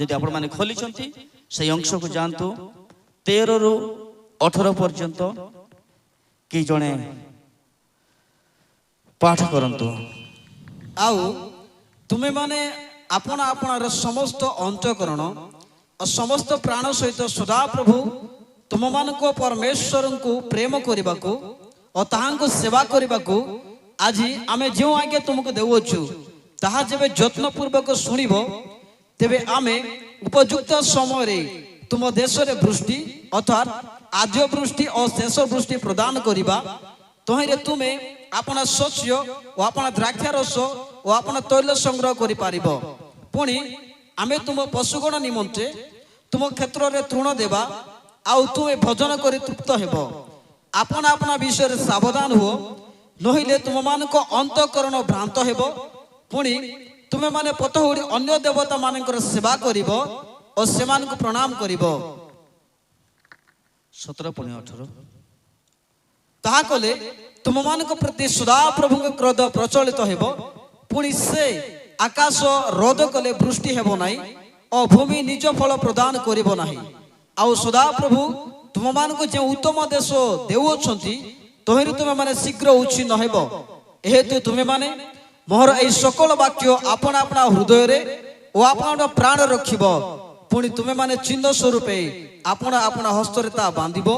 যদি ଆପଣ ମାନେ ଖୋଲିଛନ୍ତି সেই ଅଂଶକୁ ଯାଆନ୍ତୁ 13 ରୁ 18 ପର୍ଯ୍ୟନ୍ତ କି ଜଣେ ପାଠ କରନ୍ତୁ। ଆଉ ତୁମେ ମାନେ ଆପଣ ଆପଣାର ସମସ୍ତ ଅନ୍ତଃକରଣ ଓ ସମସ୍ତ ପ୍ରାଣ ସହିତ ସଦାପ୍ରଭୁ ତୁମମାନଙ୍କ ପରମେଶ୍ୱରଙ୍କୁ ପ୍ରେମ କରିବାକୁ ଓ ତାହାଙ୍କୁ ସେବା କରିବାକୁ ଆଜି ଆମେ ଯେଉଁ ଆଜ୍ଞା ତୁମକୁ ଦେଉଅଛୁ ତାହା ଯେବେ ଯତ୍ନପୂର୍ବକ ଶୁଣିବ ତେବେ ଆମେ ଉପଯୁକ୍ତ ସମୟରେ ତୁମ ଦେଶରେ ବୃଷ୍ଟି ଅର୍ଥାତ୍ ଆଦ୍ୟ ବୃଷ୍ଟି ଓ ଶେଷ ବୃଷ୍ଟି ପ୍ରଦାନ କରିବା। ତହିଁରେ ତୁମେ ଆପଣ ଶସ୍ୟ ଓ ଆପଣ ଦ୍ରାକ୍ଷାରସ ଓ ଆପଣ ତୈଳ ସଂଗ୍ରହ କରିପାରିବ। ପୁଣି ଆମେ ତୁମ ପଶୁଗଣ ନିମନ୍ତେ ତୁମ କ୍ଷେତ୍ରରେ ତୃଣ ଦେବା। ଆଉ ତୁମେ ଭୋଜନ କରି ତୃପ୍ତ ହେବ। ଆପଣ ଆପଣା ବିଷୟରେ ସାବଧାନ ହୁଅ, ନହେଲେ ତୁମମାନଙ୍କ ଅନ୍ତଃକରଣ ଭ୍ରାନ୍ତ ହେବ। ପୁଣି ତୁମେମାନେ ପତହୁଡ଼ି ଅନ୍ୟ ଦେବତା ମାନଙ୍କର ସେବା କରିବ ଓ ସେମାନଙ୍କୁ ପ୍ରଣାମ କରିବ। 17-18 ତାହା କଲେ ତୁମମାନଙ୍କ ପ୍ରତି ସଦାପ୍ରଭୁଙ୍କ କ୍ରୋଧ ପ୍ରଚଳିତ ହେବ। ପୁଣି ସେ ଆକାଶ ରୋଧ କଲେ ବୃଷ୍ଟି ହେବ ନାହିଁ ଓ ଭୂମି ନିଜ ଫଳ ପ୍ରଦାନ କରିବ ନାହିଁ। ଆଉ ସଦାପ୍ରଭୁ ତୁମମାନଙ୍କୁ ଯେଉଁ ଉତ୍ତମ ଦେଶ ଦେଉଅଛନ୍ତି ତହିଁରୁ ତୁମେମାନେ ଶୀଘ୍ର ଉଚ୍ଛିନ୍ନ ହେବ। ଏହେତୁ ତୁମେମାନେ ମୋର ଏହି ସକଳ ବାକ୍ୟ ଆପଣ ଆପଣା ହୃଦୟରେ ଓ ଆପଣ ପ୍ରାଣ ରଖିବ। ପୁଣି ତୁମେମାନେ ଚିହ୍ନ ସ୍ୱରୂପେ ଆପଣ ଆପଣା ହସ୍ତରେ ତାହା ବାନ୍ଧିବ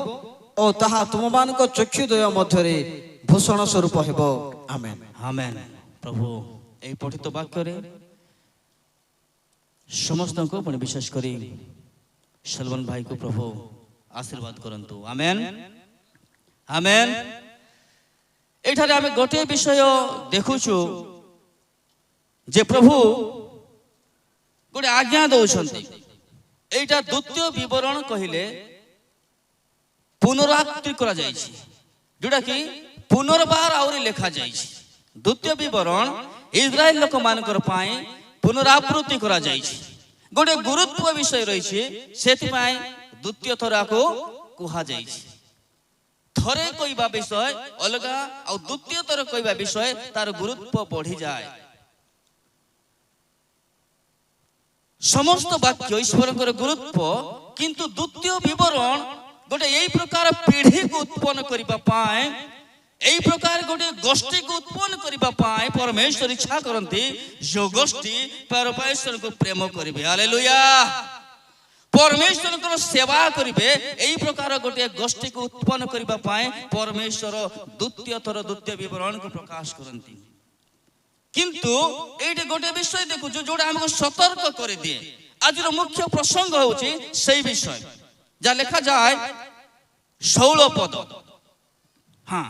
ଓ ତାହା ତୁମମାନଙ୍କ ଚକ୍ଷୁଦ୍ୱୟ ମଧ୍ୟରେ ଭୂଷଣ ସ୍ୱରୂପ ହେବ। ଆମେନ୍ ଆମେନ୍। ପ୍ରଭୁ ଏହି ପଠିତ ବାକ୍ୟରେ ସମସ୍ତଙ୍କୁ ପୁଣି ବିଶେଷ କରି ସଲମାନ ଭାଇକୁ ପ୍ରଭୁ ଆଶୀର୍ବାଦ କରନ୍ତୁ। ଆମେନ୍ ଆମେନ୍। ଏଠାରେ ଆମେ ଗୋଟିଏ ବିଷୟ ଦେଖୁଛୁ ଯେ ପ୍ରଭୁ ଗୋଟେ ଆଜ୍ଞା ଦେଉଛନ୍ତି। এইটা দ্বিতীয় বিবরণ কহিলে পুনরাবৃত্তি করা যাইছে, যেটা কি পুনর্বার আউরি লেখা যাইছে। দ্বিতীয় বিবরণ ইসরায়েল লোক মানকর পাই পুনরাবৃত্তি করা যাইছে। গোটে গুরুত্ব বিষয় রয়েছে, সেপাই দ্বিতীয় থর আকু কুহা যাইছে। থরে কইবা বিষয় অলগা আর দ্বিতীয় থর কইবা বিষয় তার গুরুত্ব বঢ়ি যায়। সমস্ত বাক্য ঈশ্বরଙ୍କର গুরুত্ব, কিন্তু দ্বিতীয় বিবরণ গোটে এই প্রকার পিঢ়িକୁ উৎপন্ন କରିବା ପାଇଁ, এই প্রকার গোটে গোষ্ঠীକୁ উৎপন্ন କରିବା ପାଇଁ ପରମେଶ୍ୱର ଇଚ୍ଛା କରନ୍ତି ଯୋଉ ଗୋଷ୍ଠୀ ପରମେଶ୍ୱରଙ୍କୁ ପ୍ରେମ କରିବେ। ହାଲେଲୁୟା। ପରମେଶ୍ୱରଙ୍କର ସେବା କରିବେ। এই প্রকার গোটে ଗୋଷ୍ଠୀକୁ ଉତ୍ପନ୍ନ କରିବା ପାଇଁ ପରମେଶ୍ୱର ଦ୍ୱିତୀୟ ଥର ଦ୍ୱିତୀୟ ବିବରଣକୁ ପ୍ରକାଶ କରନ୍ତି। কিন্তু এইটা গোটে বিষয় দেখুଛୁ ଯୋଉଟା ଆମକୁ ସତର୍କ କରିଦିଏ। ଆଜିର ମୁଖ୍ୟ ପ୍ରସଙ୍ଗ ହେଉଛି সেই বিষয় যা লেখা যায় 16 পদ। হ্যাঁ,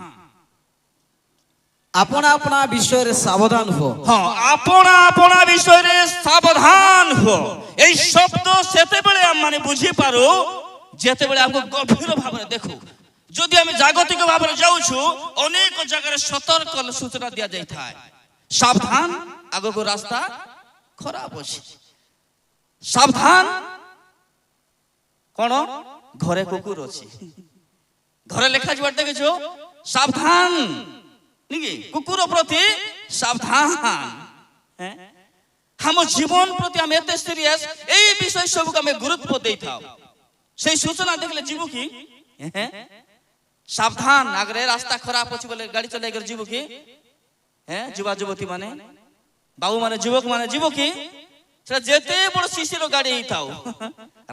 আপনা আপনা বিষয়ে সাবধান হো। হ্যাঁ, আপনা আপনা বিষয়ে সাবধান হো। এই শব্দ সেতেবেলে আমি বুঝি পারু যেতেবেলে আমକୁ গভীর ভাবে দেখু। যদি আমি জাগতিক ভাবে যাউଛୁ অনেক জায়গায় সতর্ক সূচনা দিয়া যাইଥାଏ। সাবধান, আগକୁ রাস্তা খরাপ আছে। সাবধান, কোন ঘরে কুকুর আছে। ঘরে লেখা যাবার দেখেছো সাবধান, নাকি কুকুর প্রতি সাবধান। হ্যাঁ, ଆମ জীবন প্রতি আমি এত সিরিয়াস, এই বিষয় সবুক আমি গুরুত্ব দেইথাও। সেই সূচনা দেখলে জীবু কি সাবধান, আগে রাস্তা খারাপ আছে বলে গাড়ি চলাই গেলে জীবু কি, হ্যাঁ, যুবা যুবতী মানে বাবু মানে যুবক মানে জীব কি সেটা যেতে বড় শিশির গাড়ি থাও,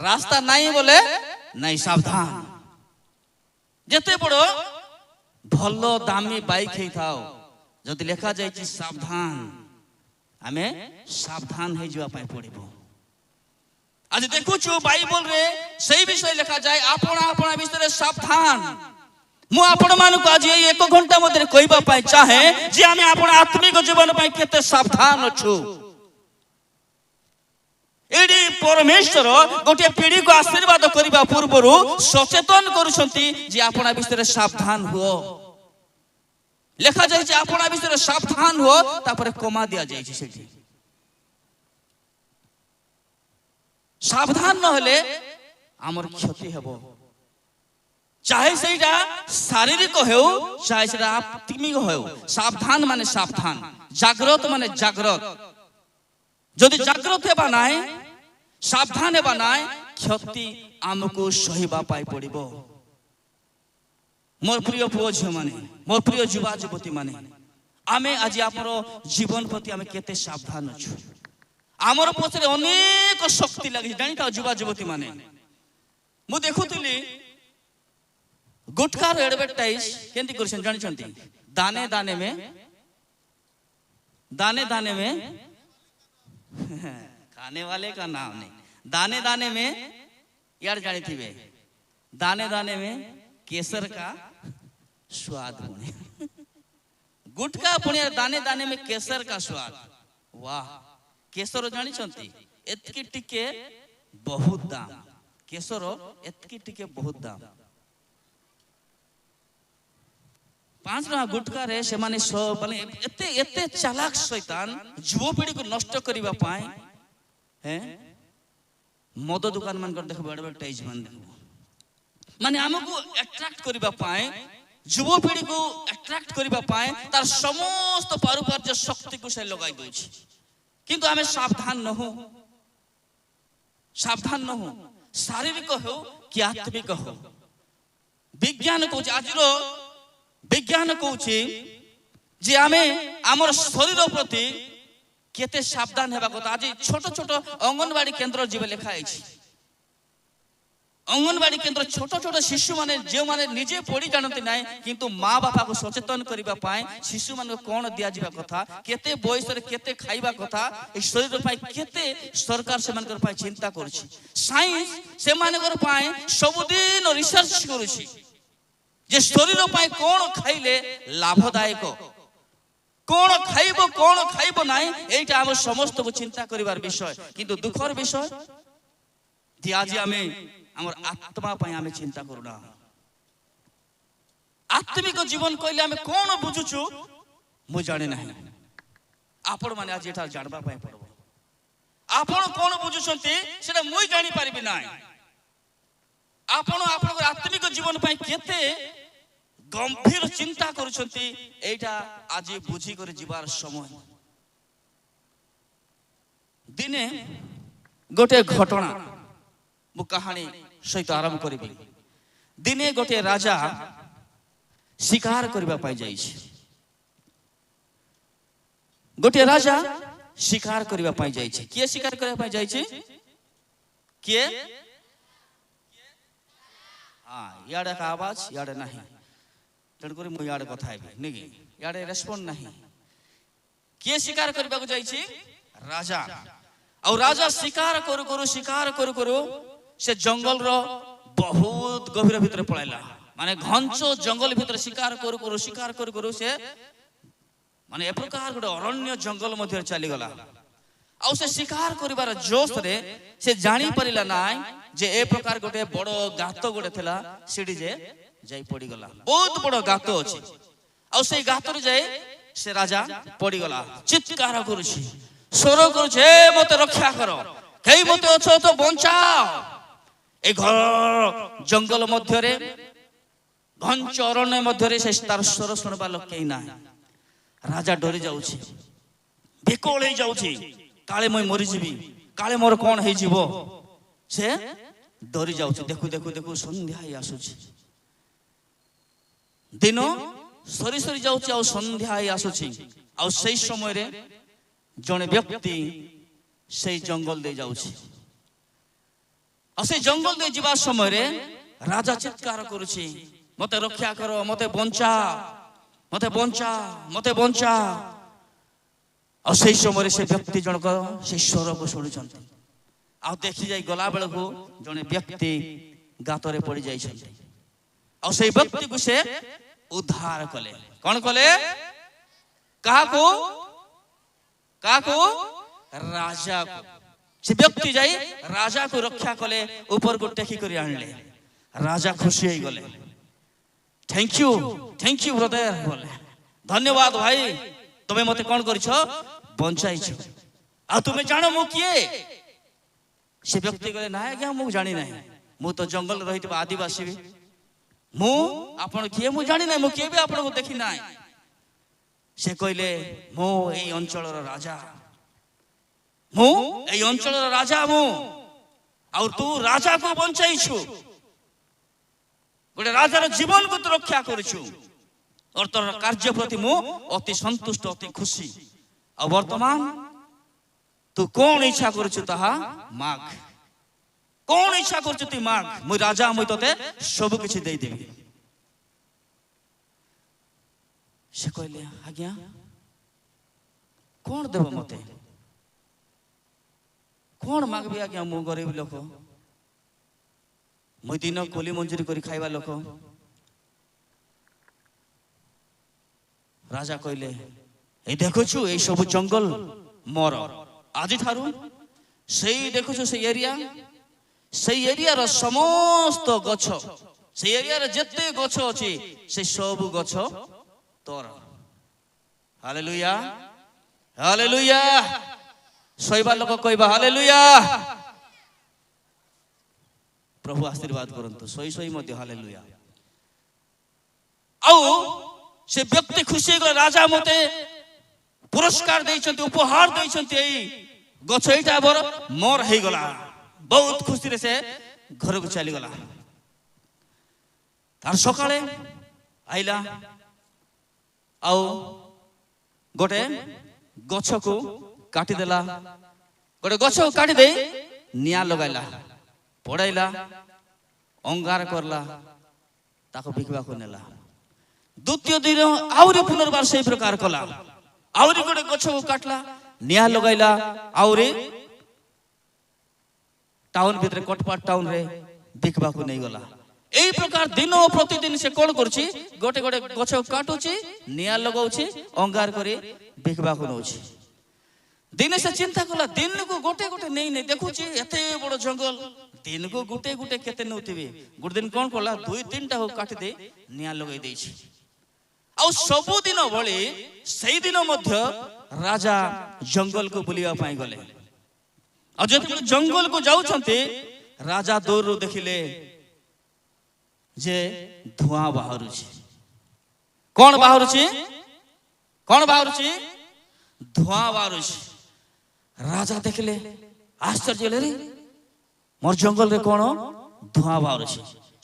রাস্তা নাই বলে নাই সাবধান। যেতে বড় ভাল দামি বাইক ହେଇଥାଉ, যদি লেখা যাইছি সাবধান, ଆମେ সাবধান হয়ে যাওয়া পাই পড়িব। আজ দেখুଛୁ বাইবেল রে সেই বিষয় লেখা যায় আপনা আপনা বিষয়ে সাবধান। ମୁଁ ଆପଣମାନଙ୍କୁ ଆଜି ଏଇ 1 ଘଣ୍ଟା ମଧ୍ୟରେ କହିବା ପାଇଁ ଚାହେଁ ଯେ ଆମେ ଆପଣ ଆତ୍ମିକ ଜୀବନ ପାଇଁ କେତେ ସାବଧାନ ଅଛୁ। ଏଠି ପରମେଶ୍ୱର ଗୋଟିଏ ପିଢ଼ିକୁ ଆଶୀର୍ବାଦ କରିବା ପୂର୍ବରୁ ସଚେତନ କରୁଛନ୍ତି ଯେ ଆପଣ ବିଷୟରେ ସାବଧାନ ହୁଅ। ଲେଖା ଯାଇଛି ଆପଣ ବିଷୟରେ ସାବଧାନ ହୁଅ, ତାପରେ କମା ଦିଆଯାଇଛି ସେଠି। ସାବଧାନ ନହେଲେ ଆମର କ୍ଷତି ହେବ। चाहे सेटा शारीरिक हो चाहे सेटा आत्मिक हो। सावधान माने सावधान, जागृत माने जागृत। जदि जागृत हेबा नाही ସାବଧାନ ହେବା ନାହିଁ, କ୍ଷତି ଆମକୁ ସହିବା ପାଇଁ ପଡ଼ିବ। ମୋର ପ୍ରିୟ ପୁଅ ଝିଅମାନେ, ମୋର ପ୍ରିୟ ଯୁବା ଯୁବତୀ ମାନେ, ଆମେ ଆଜି ଆମର ଜୀବନ ପ୍ରତି ଆମେ କେତେ ସାବଧାନ ଅଛୁ? ଆମର ପଛରେ ଅନେକ ଶକ୍ତି ଲାଗିଛି, ଜାଣିଥାଉ ଯୁବା ଯୁବତୀ ମାନେ। ମୁଁ ଦେଖୁଥିଲି गुटखार एडवर्टाइज केंती करछन जानिछंती? दाने दाने में खाने वाले का नाम नहीं, दाने दाने में यार जानी थी वे, दाने दाने में केसर का स्वाद पुण्य। गुटखा पुण्य दाने दाने में केसर का स्वाद। वाह, केसर जानी छंती एतकी टिके बहुत दाम, केसर एतकी टिके बहुत दाम। 5 टका गुटखा रे से माने एते एते चालाक शैतान युवपीढ़ी को नष्ट करिबा पाए हैं। मद दुकान मान कर देखो एडवर्टाइज मान देखो, माने हमको अट्रैक्ट करिबा पाए, युवपीढ़ी को अट्रैक्ट करिबा पाए तार समस्त पारुपर्य शक्ति को से लगाई दोछि। किंतु हमें सावधान न हो, सावधान न हो, शारीरिक हो कि आत्मिक हो। विज्ञान को आजरो विज्ञान कहूँ जे आमे आमर शरीर प्रति केते सावधान हेबा कथा। आज छोट छोट अंगनवाड़ी केंद्र जीव लिखा है, अंगनवाड़ी केंद्र छोट छोट शिशु माने जो माने निजे पढ़ी जानते ना, किंतु माँ बापा को सचेतन करबा पाए शिशु मान कौन दिया जिबा कथा, केते बयस रे केते खाइबा कथा, ए शरीर पाए केते सरकार से मानकर पाए चिंता करछि। साइंस से मानकर पाए सबुदिन रिसर्च करूछि जे शरीर पाए कौन खाइले लाभदायक, कौन खाइबो कौन खाइबो नाही, एटा हम समस्त को चिंता करिवार विषय। किंतु दुखर विषय जे आज आमे हमर आत्मा पाए आमे चिंता करूना। आत्मिक जीवन कहले आमे कौन बुझुछु मु जाने नाही, आपण माने आज एटा जानबा पाए पड़बो। आपण कौन बुझुछंती सेटा मुई जानि पारिबि नाही। आपण आपन आत्मिक जीवन पाए केते गंभीर चिंता करुछंती, एटा आज बुझी कर जीवार समय। दिने गोटे घटना मु कहानी सहित आरंभ करिबी। दिने गोटे राजा शिकार करबा पाई जाइछि। गोटे राजा शिकार करबा पाई जाइछि। किए शिकार करबा पाई जाइछि? किए? हां, याडे का आवाज याडे नहीं, तेणुकर मु याडे कथा हेबी नेकी, याडे रेस्पॉन्ड नहीं। किए शिकार करबा को जाइछि? राजा। और राजा शिकार करू करू से जंगल रो बहुत गभीर भीतर पळाइला। माने घंचो जंगल भीतर शिकार करू करू से माने ए प्रकार गोटे अरण्य जंगल मध्य चली गला। आउ से शिकार करिवार जोश रे से जानी परिला नाय जे ए प्रकार गोटे बड़ो गात गोटे थिला, सीडी जे जाई पड़ी गला। बहुत बड़ो गात अछि। आउ से गात रे जाई से राजा पड़ी गला। चित्कार करूछि, स्वर करूछि, हे मते रक्षा करो, केई मते अछो तो बचाओ। ए घर जंगल मध्य रे घंच अरण्य मध्य रे से तार स्वर सुनबा लोक केई ना। राजा डरी जाउछि, बेकोल हे जाउछि, काले मैं मरी जीवी, काले मोर कौन है जीवो, से डरी जाउछि। देखु देखु देखु संध्या ही आसुछि, दिन सरी सरी जाउछि, आ संध्या ही आसुछि। आ सेई समय रे जने व्यक्ति से जंगल दे जाउछि। आ से जंगल दे जीवा समय रे राजा चित्कार करूछि, मते रक्षा करो, मते बंचा, मते बंचा, मते बंचा। और से समय से व्यक्ति जनक से स्वर को शुणुंट। आ देखी जाई गला बेल को जने व्यक्ति गातरे पड़ जाई। और से व्यक्ति को से उद्धार कले। कौन कले? कहा को? कहा को? राजा को। से व्यक्ति जाई राजा को रक्षा कले, ऊपर को टेकी करी आनले। राजा खुशी हो गले। थैंक यू ब्रदर बोले, धन्यवाद भाई, तुम्हें मते कौन करिछ? बंचाइछ। आ तुम्हें जानो मु किए? से व्यक्ति कहले, ना आज्ञा मु जानी नाही, मु तो जंगल रहितबा आदिवासी, मु आपण किए मु जानी नाही, मु किए भी आपण को देखि नाही। से कहले, मु एई अंचलर राजा, मु एई अंचलर राजा, मु ଆଉ ତୁ ରାଜାକୁ ବଞ୍ଚାଇଛୁ, ଗୋଟେ ରାଜାର ଜୀବନକୁ ତୁ ରକ୍ଷା କରିଛୁ। ତୋର କାର୍ଯ୍ୟ ପ୍ରତି ମୁଁ ଅତି ସନ୍ତୁଷ୍ଟ, ଅତି ଖୁସି। ଆଉ ବର୍ତ୍ତମାନ ତୁ କଣ ଇଚ୍ଛା କରୁଛୁ ତାହା ମାଗ। କଣ ଇଚ୍ଛା କରୁଛୁ ତୁ ମାଗ, ମୁଁ ରାଜା, ମୁଁ ତତେ ସବୁ କିଛି ଦେଇଦେବି। ସେ କହିଲେ ଆଜ୍ଞା କଣ ଦେବ ମତେ, କଣ ମାଗବି ଆଜ୍ଞା, ମୁଁ ଗରିବ ଲୋକ, ମୁଁ ଦିନ କୋଲି ମଞ୍ଜୁରୀ କରି ଖାଇବା ଲୋକ। ରାଜା କହିଲେ ଏଇ ଦେଖୁଛୁ ଏଇ ସବୁ ଜଙ୍ଗଲ ମୋର, ଆଜିଠାରୁ ସେଇ ଦେଖୁଛୁ ସେଇ ଏରିଆର ସମସ୍ତ ଗଛ, ସେଇ ଏରିଆରେ ଯେତେ ଗଛ ଅଛି ସେ ସବୁ ଗଛ ତୋର। Hallelujah, hallelujah. ଶୋଇବା ଲୋକ କହିବା ହାଲେଲୁୟା। ପ୍ରଭୁ ଆଶୀର୍ବାଦ କରନ୍ତୁ। ଶୋଇ ଶୋଇ ମଧ୍ୟ ହାଲେଲୁୟା। ଆଉ ସେ ବ୍ୟକ୍ତି ଖୁସି ହେଇଗଲା, ରାଜା ମତେ ପୁରସ୍କାର ଦେଇଛନ୍ତି, ଉପହାର ଦେଇଛନ୍ତି, ଏଇ ଗଛ ଏଇଟା ମୋର ହେଇଗଲା। ବହୁତ ଖୁସିରେ ସେ ଘରକୁ ଚାଲିଗଲା। ତାର ସକାଳେ ଆଇଲା, ଆଉ ଗୋଟେ ଗଛକୁ କାଟିଦେଲା, ଗୋଟେ ଗଛକୁ କାଟି ଦେଇ ନିଆଁ ଲଗାଇଲା, ପୋଡାଇଲା, ଅଙ୍ଗାର କରଲା, ତାକୁ ବିକିବାକୁ ନେଲା। ଦ୍ୱିତୀୟ ଦିନ ଆହୁରି ପୁନର୍ବାର ସେଇ ପ୍ରକାର କଲା, ଆହୁରି ଗୋଟେ ଗଛକୁ କାଟିଲା, ନିଆଁ ଲଗାଇଲା, ଆହୁରି ଟାଉନ ଭିତରେ କଟପାଟ ଟାଉନରେ ବିକିବାକୁ ନେଇଗଲା। এই প্রকার দিন প্রতিদিন সে কোন করছি, গোটে গোটে গছ কাটুছি, নিয়া লগাউছি, অঙ্গার করে বিকবাকু নউছি। দিনে সে চিন্তা কলা দিনকু গোটে গোটে নেই নেই দেখুছি এতে বড় জঙ্গল, দিনকু গোটে গোটে কেতে নেউতিবে। গোটে দিন কোন কলা দুই তিনটা কাটি দে নিয়া লগাই ଦେଇଛି। ଆଉ ସବୁଦିନ ଭଳି ସେଇଦିନ ମଧ୍ୟ ରାଜା ଜଙ୍ଗଲକୁ ବୁଲିବା ପାଇଁ ଗଲେ। ଆଉ ଯେତେବେଳେ ଜଙ୍ଗଲକୁ ଯାଉଛନ୍ତି ରାଜା ଦୂରରୁ ଦେଖିଲେ ଯେ ଧୂଆଁ ବାହାରୁଛି। କଣ ବାହାରୁଛି? କଣ ବାହାରୁଛି? ଧୂଆଁ ବାହାରୁଛି। ରାଜା ଦେଖିଲେ ଆଶ୍ଚର୍ଯ୍ୟ ହେଲେ, ମୋର ଜଙ୍ଗଲରେ କଣ ଧୂଆଁ ବାହାରୁଛି।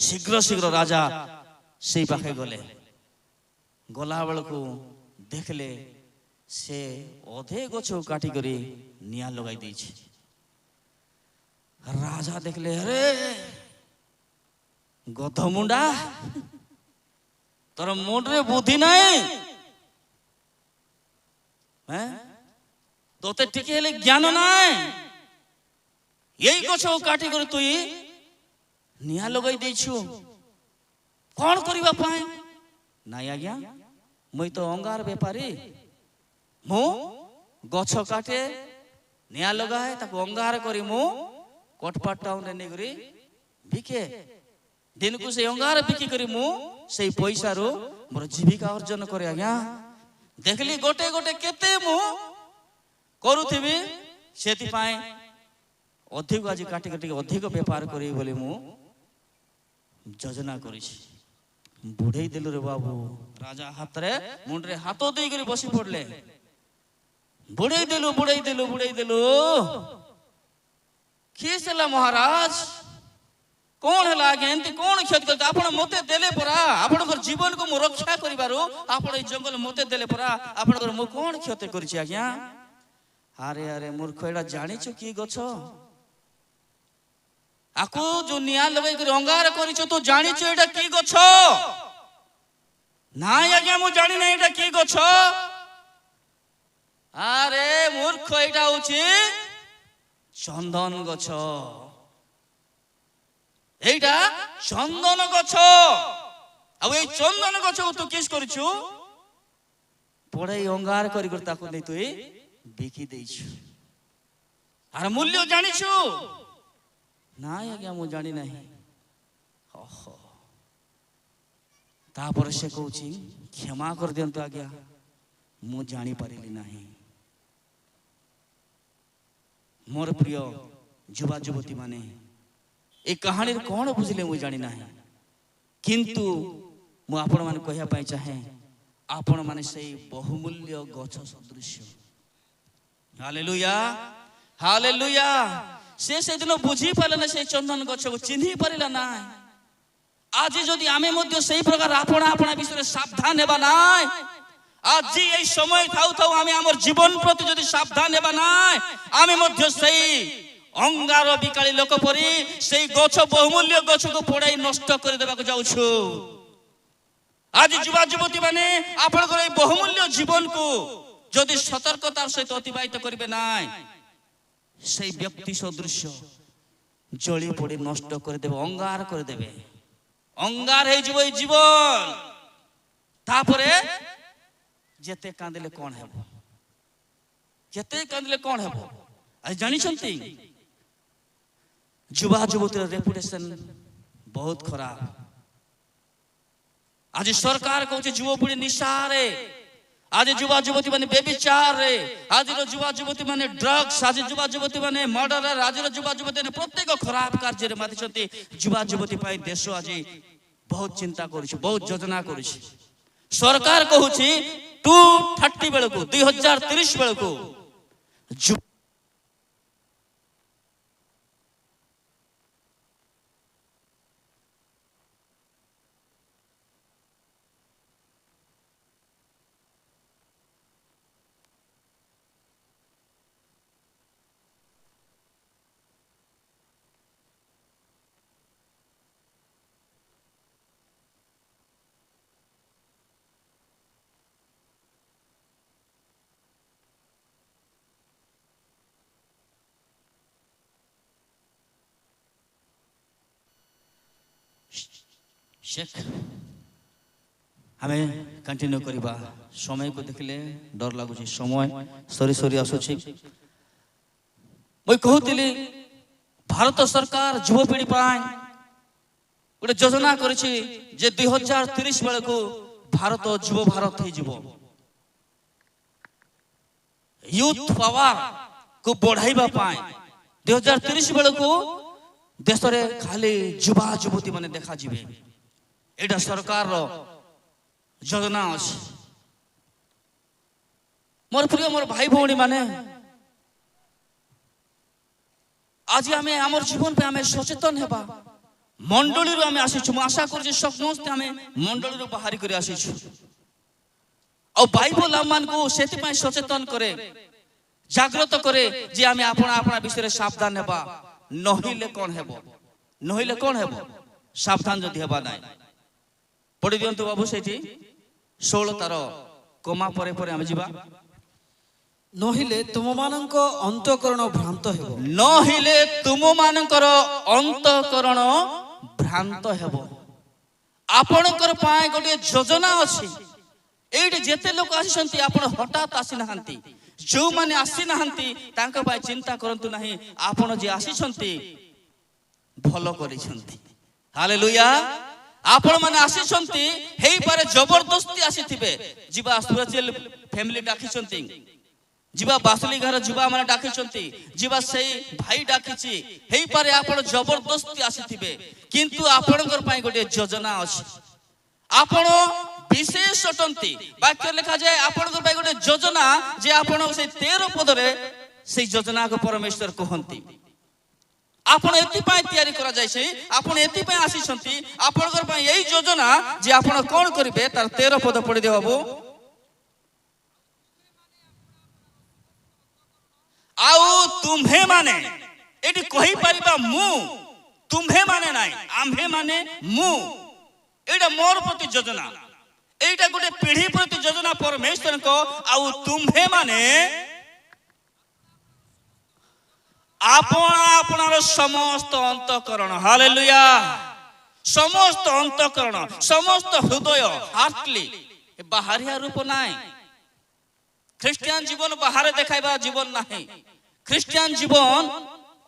ଶୀଘ୍ର ଶୀଘ୍ର ରାଜା ସେଇ ପାଖେ ଗଲେ। ଗଲା ବେଳକୁ ଦେଖିଲେ ସେ ଅଧେ ଗଛକୁ କାଟିକରି ନିଆଁ ଲଗାଇ ଦେଇଛି। ରାଜା ଦେଖିଲେ ଆରେ ଗଧ ମୁଣ୍ଡା, ତୋର ମୁଣ୍ଡରେ ବୁଦ୍ଧି ନାହିଁ, ତୋତେ ଟିକେ ହେଲେ ଜ୍ଞାନ ନାହିଁ। ଏଇ ଗଛକୁ କାଟିକରି ତୁଇ ନିଆଁ ଲଗାଇ ଦେଇଛୁ କଣ କରିବା ପାଇଁ? ନାଇଁ ଆଜ୍ଞା, ମୁଇଁ ତ ଅଙ୍ଗାର ବେପାରୀ, ମୁଁ ଗଛ କାଟେ, ନିଆଁ ଲଗାଏ, ତାକୁ ଅଙ୍ଗାର କରି ମୁଁ କଟପାଟ ଟାଉନରେ ନେଇକରି ବିକେ। ଦିନକୁ ସେଇ ଅଙ୍ଗାର ବିକି କରି ମୁଁ ସେଇ ପଇସାରୁ ମୋର ଜୀବିକା ଅର୍ଜନ କରେ ଆଜ୍ଞା। ଦେଖିଲି ଗୋଟେ ଗୋଟେ କେତେ ମୁଁ କରୁଥିବି, ସେଥିପାଇଁ ଅଧିକ ଆଜି କାଟି କାଟି ଅଧିକ ବେପାର କରିବି ବୋଲି ମୁଁ ଯୋଜନା କରିଛି। ବୁଢେଇ ଦେଲୁ ରେ ବାବୁ। ରାଜା ହାତରେ ମୁଣ୍ଡରେ ହାତ ଦେଇକରି ବସି ପଡିଲେ। ବୁଢେଇ ଦେଲୁ ବୁଢେଇ ଦେଲୁ ବୁଢେଇ ଦେଲୁ। କିସ୍ ହେଲା ମହାରାଜ, କଣ ହେଲା ଆଜ୍ଞା, ଏମିତି କଣ କ୍ଷତି କରିଛି? ଆପଣ ମତେ ଦେଲେ ପରା, ଆପଣଙ୍କର ଜୀବନକୁ ମୁଁ ରକ୍ଷା କରିବାରୁ ଆପଣ ଏଇ ଜଙ୍ଗଲ ମତେ ଦେଲେ ପରା, ଆପଣଙ୍କର ମୁଁ କଣ କ୍ଷତି କରିଛି ଆଜ୍ଞା? ଆରେ ଆରେ ମୂର୍ଖ, ଏଇଟା ଜାଣିଛୁ କି ଗଛ? ଆକୁ ଯୋଉ ନିଆଁ ଲଗାଇକରି ଅଙ୍ଗାର କରିଛୁ, ତୁ ଜାଣିଛୁ ଏଇଟା କି ଗଛ? ନାଇଁ ଆଜ୍ଞା ମୁଁ ଜାଣିନି ଏଇଟା କି ଗଛ। ଆରେ ମୂର୍ଖ, ଏଇଟା ହଉଛି ଚନ୍ଦନ ଗଛ। এইটা চন্দন গছ। ଆଉ এই চন্দন গছକୁ ତୁ କିସ୍ କରିଛୁ? ପୋଡାଇ ଅଙ୍ଗାର କରି କରି ତାକୁ ନେଇ ତୁଇ ବିକି ଦେଇଛୁ। ଆର ମୂଲ୍ୟ ଜାଣିଛୁ? ନାଇଁ ଆଜ୍ଞା ମୁଁ ଜାଣି ନାହିଁ। ଓହୋ। ତାପରେ ସେ କହୁଛି କ୍ଷମା କରିଦିଅନ୍ତୁ ଆଜ୍ଞା, ମୁଁ ଜାଣିପାରିଲି ନାହିଁ। ମୋର ପ୍ରିୟ ଯୁବା ଯୁବତୀ ମାନେ, এই কাহাଣীর কোন বুঝিলে ମୁଁ জানি ନାହିଁ, কিন্তু ମୁଁ ଆପଣ ମାନେ କହିବା ପାଇଁ ଚାହେଁ, ଆପଣ ମାନେ ସେଇ ବହୁମୂଲ୍ୟ ଗଛ ସଦୃଶ୍ୟ। Hallelujah, hallelujah. সে সেদিন বুঝি পারে না, সেই চন্দন গছকে চিহ্নি পারিলা না। আজি যদি আমি মধ্য সেই প্রকার আপনা আপনা বিষয়ে সাবধান হেবা নাই, আজি এই সময় থাউ থাউ আমি আমার জীবন প্রতি যদি সাবধান হেবা নাই, আমি মধ্য সেই অঙ্গার বিকালী লোক পরি সেই গছ বহুমূল্য গছকে পোড়াই নষ্ট করে দেবাকে যাউছু। আজ যুবা যুবতী মানে আপনার এই বহুমূল্য জীবনকু যদি সতর্কতার সহিত অতিবাহিত করবে নাই, সেই ব্যক্তি সদৃশ্য জলি পড়ে নষ্ট করে দেবে, অঙ্গার করে দেবে, অঙ্গার হয়ে যাব এই জীবন। তারপরে যেতে কাঁদিলে কোন ହେବ, যেতে কাঁদিলে কোন ହେବ। আজ জানিছন্তি যুবা যুবতীর রেপুটেশন বহুত খারাপ। আজ সরকার কହୁଛି যুবপিঢ়ି নিশারে, আজ যুবা যুবতী মানে বেবিচারে, আজর যুবা যুবতী মানে ড্রগস, আজ যুবা যুবতী মানে মর্ডরার, আজর যুবা যুবতী মানে প্রত্যেক খারাপ কার্যের মাতিଛନ୍ତି। যুবা যুবতী পাই দেশ আজ বহুত চিন্তা করছে, বহুত যোজনা করছে। সরকার কହୁଛି 2030 বেଳକୁ 2030 বেଳକୁ शेख हमें कंटिन्यू करिबा। समय को देखले डर लागुची, समय सरी सरी आसुची। मैं कहूतिली भारत सरकार युवपीढ़ी पाई गोटे योजना करिछि जे 2030 बेलको भारत युव भारत हो जिवो। यूथ पावर को बढ़ाइबा पाई 2030 बेलको देश रे खाली युवा युवती माने देखा जिवे। एटा सरकार रो योजना अछि। मोर प्रिय मोर भाई भौणी माने आज आमे हमर जीवन पे आमे सचेतन हेबा। मंडली रो आमे आसीछु, म आशा करू जे समस्त आमे मंडली रो बाहरी करे आसीछु। और बाइबल आमान को सेति पय सचेतन करे, जागृत करे जे आमे आपना आपना विषय रे सावधान हेबा। नहिले कोन हेबो, नहिले कोन हेबो, सावधान जदि हेबा नाइ। पढ़ी दियंतु बाबू सेठी 16 तार कोमा परे परे आमे जिबा। नहिले तुममानंक अंतःकरण भ्रांत हेबो, नहिले तुममानंकर अंतःकरण भ्रांत हेबो। आपणकर पाए गोटे योजना अछि। एठी जेते लोक आसीसंती आपण हठात आसी नाहंती। जो माने आसी नाहंती तांका पाए चिंता करंतु नाही, आपण जे आसीसंती भलो करिसंती। हालेलुया। आपण माने आसीसंती हेई पारे जबरदस्ती आसीथिबे। जिबा सुरजेल फैमिली डाकिसंती, जिबा बासली घर जुबा माने डाकिसंती, जिबा सेई भाई डाकिछि, हेई पारे आपण जबरदस्ती आसीथिबे। किंतु आपणकर पाए गोटे योजना अछि। आपण विशेष अटंती। वाक्य लिखा जाए आपणकर पाए गोटे योजना जे आपण से 13 पद रे से योजना को परमेश्वर कहंती। आपण एति पाए तयारी करा जायछि, आपण एति पाए आसीसंती, आपणकर पाए एई योजना जे आपण कोन करिवे तार 13 पद पढि दे बाबू। आउ तुम्हे माने एटी कहि परिबा मु, तुम्हे माने नाइ, आम्हे माने मु। एटा मोर प्रति योजना, एटा गोटे पीढ़ी प्रति योजना परमेश्वर को। आउ तुम्हे माने आपना आपनार समस्त अंतःकरण, हालेलुया, समस्त अंतःकरण, समस्त हृदय, हार्टली, बाहरिया रूप नाइ। ख्रिस्टियान जीवन बाहर देखाइबा जीवन नाही। ख्रिस्टियान जीवन